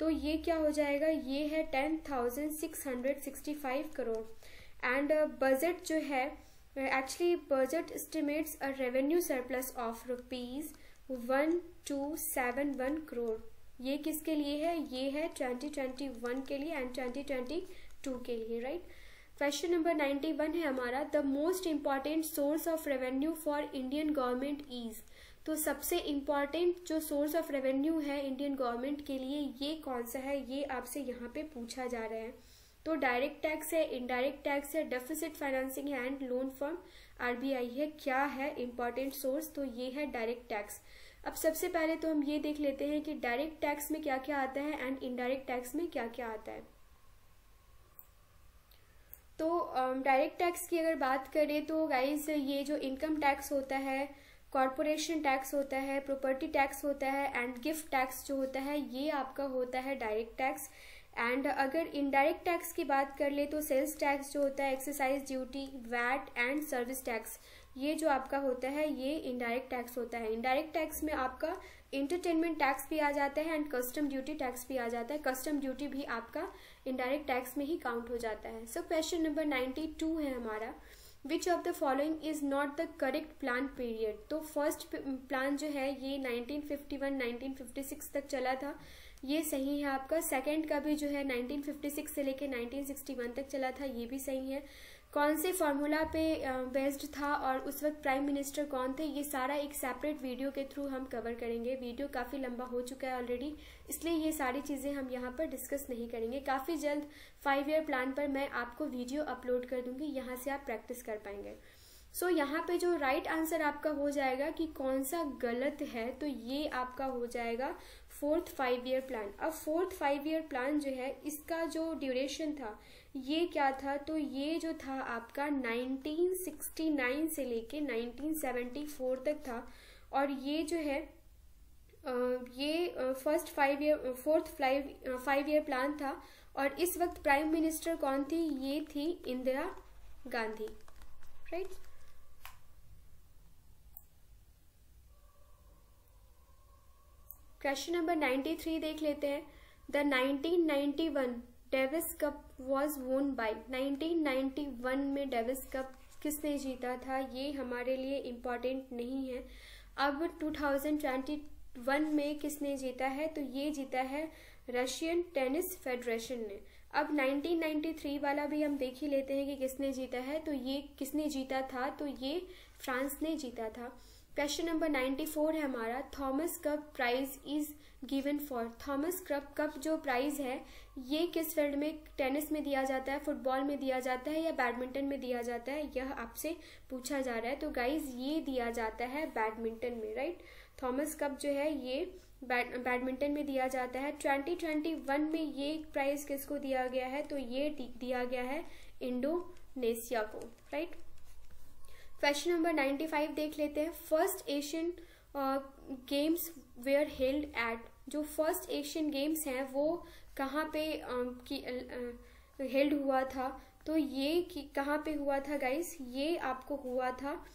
तो ये क्या हो जाएगा, ये है 10,665 करोड़। एंड बजट जो है actually budget estimates a revenue surplus of ₹1271 crore. ये किसके लिए है, ये है 2021 के लिए एंड 2022 के लिए, राइट। क्वेश्चन नंबर 91 है हमारा, the most important source of revenue for Indian government is. तो सबसे इम्पॉर्टेंट जो सोर्स ऑफ रेवेन्यू है इंडियन गवर्नमेंट के लिए ये कौन सा है, ये आपसे यहाँ पे पूछा जा रहा है। तो डायरेक्ट टैक्स है, इनडायरेक्ट टैक्स है, डेफिसिट फाइनेंसिंग है एंड लोन फ्रॉम आरबीआई है। क्या है इम्पॉर्टेंट सोर्स, तो ये है डायरेक्ट टैक्स। अब सबसे पहले तो हम ये देख लेते हैं कि डायरेक्ट टैक्स में क्या क्या आता है एंड इनडायरेक्ट टैक्स में क्या क्या आता है। तो डायरेक्ट टैक्स की अगर बात करें तो गाइस ये जो इनकम टैक्स होता है, कॉरपोरेशन टैक्स होता है, प्रॉपर्टी टैक्स होता है एंड गिफ्ट टैक्स जो होता है ये आपका होता है डायरेक्ट टैक्स। एंड अगर इनडायरेक्ट टैक्स की बात कर ले तो सेल्स टैक्स जो होता है, excise duty, VAT and service tax, ये जो आपका होता है ये इनडायरेक्ट टैक्स होता है। इनडायरेक्ट टैक्स में आपका इंटरटेनमेंट टैक्स भी आ जाता है एंड कस्टम ड्यूटी टैक्स भी आ जाता है। कस्टम ड्यूटी भी आपका इनडायरेक्ट टैक्स में ही काउंट हो जाता है। सो क्वेश्चन नंबर 92 है हमारा, which of the following is not the correct plan period. तो फर्स्ट प्लान जो है ये 1951-1956 तक चला था, ये सही है आपका। सेकंड का भी जो है 1956 से लेके 1961 तक चला था, ये भी सही है। कौन से फॉर्मूला पे बेस्ड था और उस वक्त प्राइम मिनिस्टर कौन थे, ये सारा एक सेपरेट वीडियो के थ्रू हम कवर करेंगे। वीडियो काफ़ी लंबा हो चुका है ऑलरेडी, इसलिए ये सारी चीज़ें हम यहाँ पर डिस्कस नहीं करेंगे। काफ़ी जल्द 5 ईयर प्लान पर मैं आपको वीडियो अपलोड कर दूंगी, यहाँ से आप प्रैक्टिस कर पाएंगे। सो यहाँ पे जो राइट आंसर आपका हो जाएगा कि कौन सा गलत है, तो ये आपका हो जाएगा 4th 5 ईयर प्लान। अब 4th 5 ईयर प्लान जो है इसका जो ड्यूरेशन था ये क्या था, तो ये जो था आपका 1969 से लेके 1974 तक था। और ये जो है ये 4th 5 ईयर प्लान था। और इस वक्त प्राइम मिनिस्टर कौन थी, ये थी Indira Gandhi, right. Question number 93 देख लेते हैं। द 1991 डेविस कप वॉज वोन बाय। 1991 में डेविस कप किसने जीता था, ये हमारे लिए इम्पॉर्टेंट नहीं है। अब 2021 में किसने जीता है, तो ये जीता है रशियन टेनिस फेडरेशन ने। अब 1993 वाला भी हम देख ही लेते हैं कि किसने जीता है, तो ये किसने जीता था, तो ये फ्रांस ने जीता था। क्वेश्चन नंबर 94 है हमारा, Thomas cup prize is given for. Thomas cup जो प्राइज है ये किस फील्ड में, टेनिस में दिया जाता है, फुटबॉल में दिया जाता है या बैडमिंटन में दिया जाता है, यह आपसे पूछा जा रहा है। तो गाइज ये दिया जाता है बैडमिंटन में, राइट। थॉमस कप जो है ये बैडमिंटन में दिया जाता है। 2021 में ये प्राइज किसको दिया गया है, तो ये दिया गया है इंडोनेशिया को, राइट। क्वेश्चन नंबर 95 देख लेते हैं। First Asian games where held at. जो फर्स्ट एशियन गेम्स हैं वो कहाँ पे हेल्ड हुआ था, तो ये कहाँ पे हुआ था गाइस? ये आपको हुआ था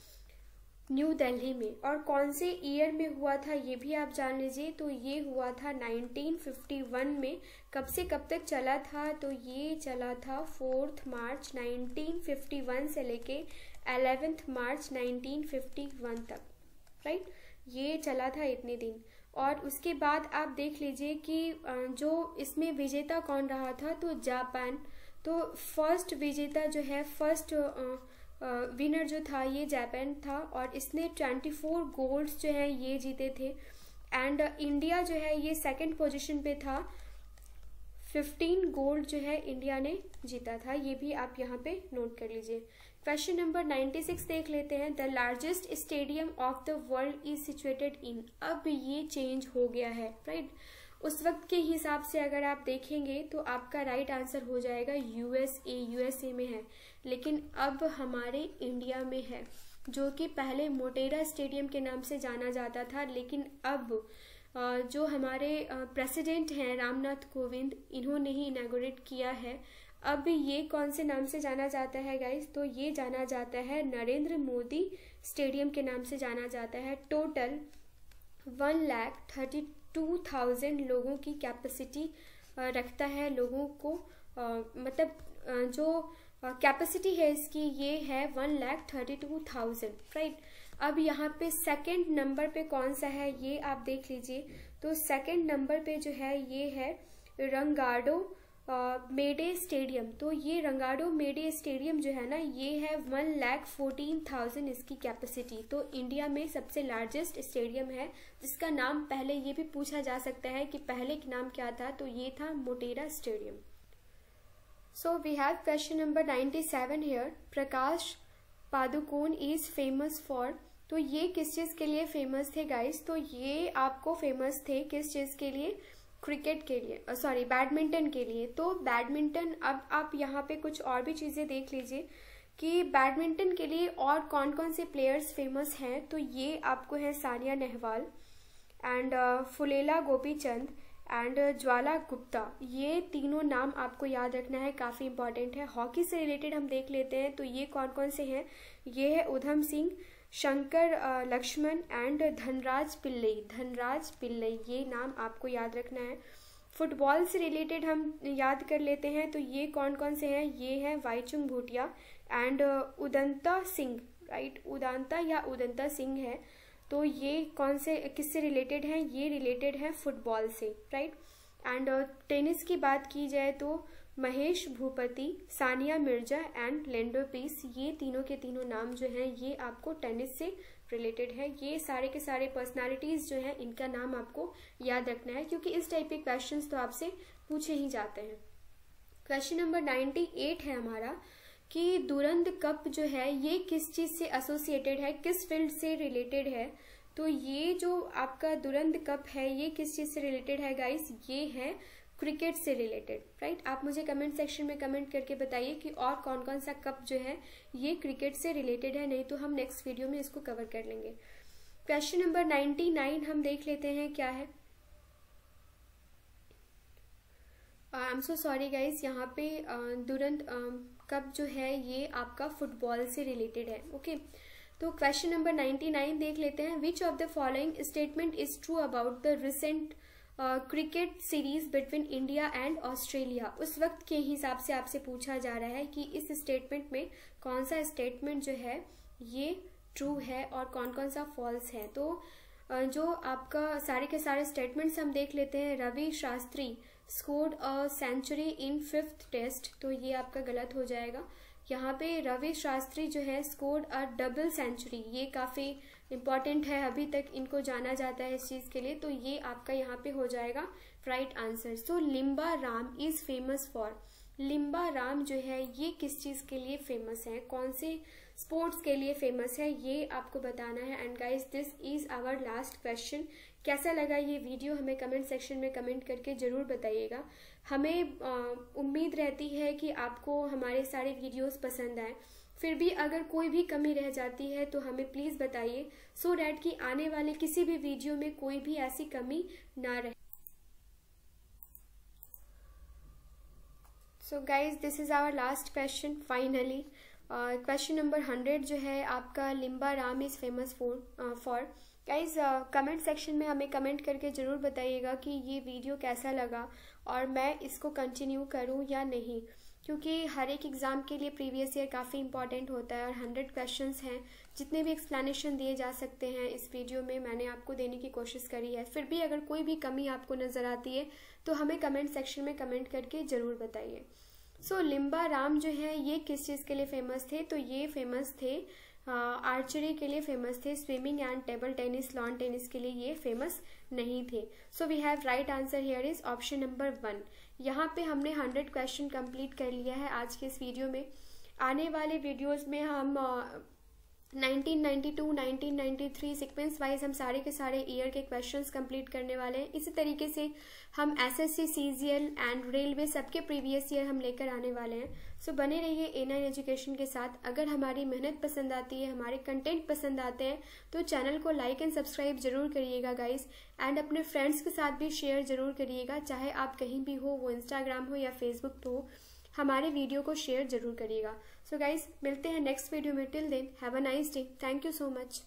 न्यू दिल्ली में। और कौन से ईयर में हुआ था ये भी आप जान लीजिए। तो ये हुआ था 1951 में। कब से कब तक चला था? तो ये चला था 4 मार्च 1951 से लेके 11 मार्च 1951 तक, राइट। ये चला था इतने दिन। और उसके बाद आप देख लीजिए कि जो इसमें विजेता कौन रहा था? तो जापान। तो फर्स्ट विजेता जो है, फर्स्ट विनर जो था ये जापान था, और इसने 24 गोल्ड्स जो है ये जीते थे। एंड इंडिया जो है ये सेकंड पोजीशन पे था, 15 गोल्ड जो है इंडिया ने जीता था। ये भी आप यहाँ पे नोट कर लीजिए। क्वेश्चन नंबर 96 देख लेते हैं। The largest stadium of the world is situated in. अब ये चेंज हो गया है, राइट। उस वक्त के हिसाब से अगर आप देखेंगे तो आपका राइट आंसर हो जाएगा यूएसए में है, लेकिन अब हमारे इंडिया में है, जो कि पहले मोटेरा स्टेडियम के नाम से जाना जाता था। लेकिन अब जो हमारे प्रेसिडेंट हैं रामनाथ कोविंद, इन्होंने ही इनॉग्रेट किया है। अब ये कौन से नाम से जाना जाता है गाइस? तो ये जाना जाता है नरेंद्र मोदी स्टेडियम के नाम से जाना जाता है। टोटल 1,32,000 लोगों की कैपेसिटी रखता है। लोगों को मतलब जो कैपेसिटी है इसकी ये है 1,32,000, राइट। अब यहाँ पे सेकंड नंबर पे कौन सा है ये आप देख लीजिए। तो सेकंड नंबर पे जो है ये है रंगाडो मेडे स्टेडियम। तो ये रंगाडो मेडे स्टेडियम जो है ना, ये है 1,14,000 इसकी कैपेसिटी। तो इंडिया में सबसे लार्जेस्ट स्टेडियम है, जिसका नाम पहले ये भी पूछा जा सकता है कि पहले का नाम क्या था। तो ये था Motera stadium. So we have question number 97 here. Prakash Padukone is famous for. तो ये किस चीज के लिए फेमस थे गाइस? तो ये आपको फेमस थे किस चीज के लिए? क्रिकेट के लिए, सॉरी बैडमिंटन के लिए। तो बैडमिंटन, अब आप यहाँ पे कुछ और भी चीजें देख लीजिए कि बैडमिंटन के लिए और कौन कौन से प्लेयर्स फेमस हैं। तो ये आपको है सानिया नेहवाल एंड फुलेला गोपीचंद एंड ज्वाला गुप्ता। ये तीनों नाम आपको याद रखना है, काफी इंपॉर्टेंट है। हॉकी से रिलेटेड हम देख लेते हैं। तो ये कौन कौन से हैं? ये है उधम सिंह, शंकर लक्ष्मण एंड धनराज पिल्लई। धनराज पिल्लई, ये नाम आपको याद रखना है। फुटबॉल से रिलेटेड हम याद कर लेते हैं। तो ये कौन कौन से हैं? ये है वाईचुंग भूटिया एंड उदंता सिंह, राइट। उदांता या उदंता सिंह है। तो ये कौन से किससे रिलेटेड हैं? ये रिलेटेड है फुटबॉल से, राइट। एंड टेनिस की बात की जाए तो महेश भूपति, सानिया मिर्जा एंड लेंडो पीस, ये तीनों के तीनों नाम जो हैं ये आपको टेनिस से रिलेटेड है। ये सारे के सारे पर्सनालिटीज जो हैं इनका नाम आपको याद रखना है, क्योंकि इस टाइप के क्वेश्चंस तो आपसे पूछे ही जाते हैं। क्वेश्चन नंबर 98 है हमारा कि दुरंत कप जो है ये किस चीज से एसोसिएटेड है, किस फील्ड से रिलेटेड है। तो ये जो आपका दुरंत कप है ये किस चीज से रिलेटेड है गाइस? ये है क्रिकेट से रिलेटेड, राइट। आप मुझे कमेंट सेक्शन में कमेंट करके बताइए कि और कौन कौन सा कप जो है ये क्रिकेट से रिलेटेड है, नहीं तो हम नेक्स्ट वीडियो में इसको कवर कर लेंगे। क्वेश्चन नंबर 99 हम देख लेते हैं क्या है। I am so sorry guys, यहाँ पे दुरंत कप जो है ये आपका फुटबॉल से रिलेटेड है, ओके। तो क्वेश्चन नंबर 99 देख लेते हैं। Which of the following statement is true about the recent cricket series between India and Australia. उस वक्त के हिसाब से आपसे पूछा जा रहा है कि इस स्टेटमेंट में कौन सा स्टेटमेंट जो है ये ट्रू है और कौन कौन सा फॉल्स है। तो जो आपका सारे के सारे स्टेटमेंट्स हम देख लेते हैं। Ravi Shastri scored a century in 5th test, तो ये आपका गलत हो जाएगा। यहाँ पे रवि शास्त्री जो है स्कोर्ड अ डबल सेंचुरी, ये काफी इंपॉर्टेंट है, अभी तक इनको जाना जाता है इस चीज के लिए। तो ये आपका यहाँ पे हो जाएगा right answer. So Limba Ram is famous for. Limba Ram जो है ये किस चीज के लिए फेमस है, कौन से स्पोर्ट्स के लिए फेमस है, ये आपको बताना है। And guys this is our last question. कैसा लगा ये वीडियो हमें कमेंट सेक्शन में कमेंट करके जरूर बताइएगा। हमें उम्मीद रहती है कि आपको हमारे सारे वीडियोस पसंद आए। फिर भी अगर कोई भी कमी रह जाती है तो हमें प्लीज बताइए, सो डैट कि आने वाले किसी भी वीडियो में कोई भी ऐसी कमी ना रहे। So guys this is our last question finally. Question number 100 जो है आपका, Limba Ram is famous for. Guys comment section में हमें कमेंट करके ज़रूर बताइएगा कि ये वीडियो कैसा लगा और मैं इसको कंटिन्यू करूँ या नहीं, क्योंकि हर एक एग्ज़ाम के लिए प्रीवियस ईयर काफ़ी इंपॉर्टेंट होता है और 100 क्वेश्चंस हैं। जितने भी एक्सप्लेनेशन दिए जा सकते हैं इस वीडियो में मैंने आपको देने की कोशिश करी है। फिर भी अगर कोई भी कमी आपको नज़र आती है तो हमें कमेंट सेक्शन में कमेंट करके ज़रूर बताइए। सो लिम्बा राम जो है ये किस चीज़ के लिए फेमस थे? तो ये फेमस थे आर्चरी के लिए फेमस थे। Swimming and table tennis, lawn tennis के लिए ये फेमस नहीं थे। So we have right answer here is option number 1। यहाँ पे हमने 100 क्वेश्चन कंप्लीट कर लिया है आज के इस वीडियो में। आने वाले वीडियोस में हम 1992, 1993 सीक्वेंस वाइज हम सारे के सारे ईयर के क्वेश्चंस कंप्लीट करने वाले हैं। इसी तरीके से हम एसएससी, सीजीएल एंड रेलवे सबके प्रीवियस ईयर हम लेकर आने वाले हैं। सो बने रहिए A9 एजुकेशन के साथ। अगर हमारी मेहनत पसंद आती है, हमारे कंटेंट पसंद आते हैं तो चैनल को लाइक एंड सब्सक्राइब जरूर करिएगा गाइज, एंड अपने फ्रेंड्स के साथ भी शेयर जरूर करिएगा। चाहे आप कहीं भी हो, वो इंस्टाग्राम हो या फेसबुक पे हो, हमारे वीडियो को शेयर जरूर करिएगा। सो गाइज मिलते हैं नेक्स्ट वीडियो में। Till then have a nice day. Thank you so much.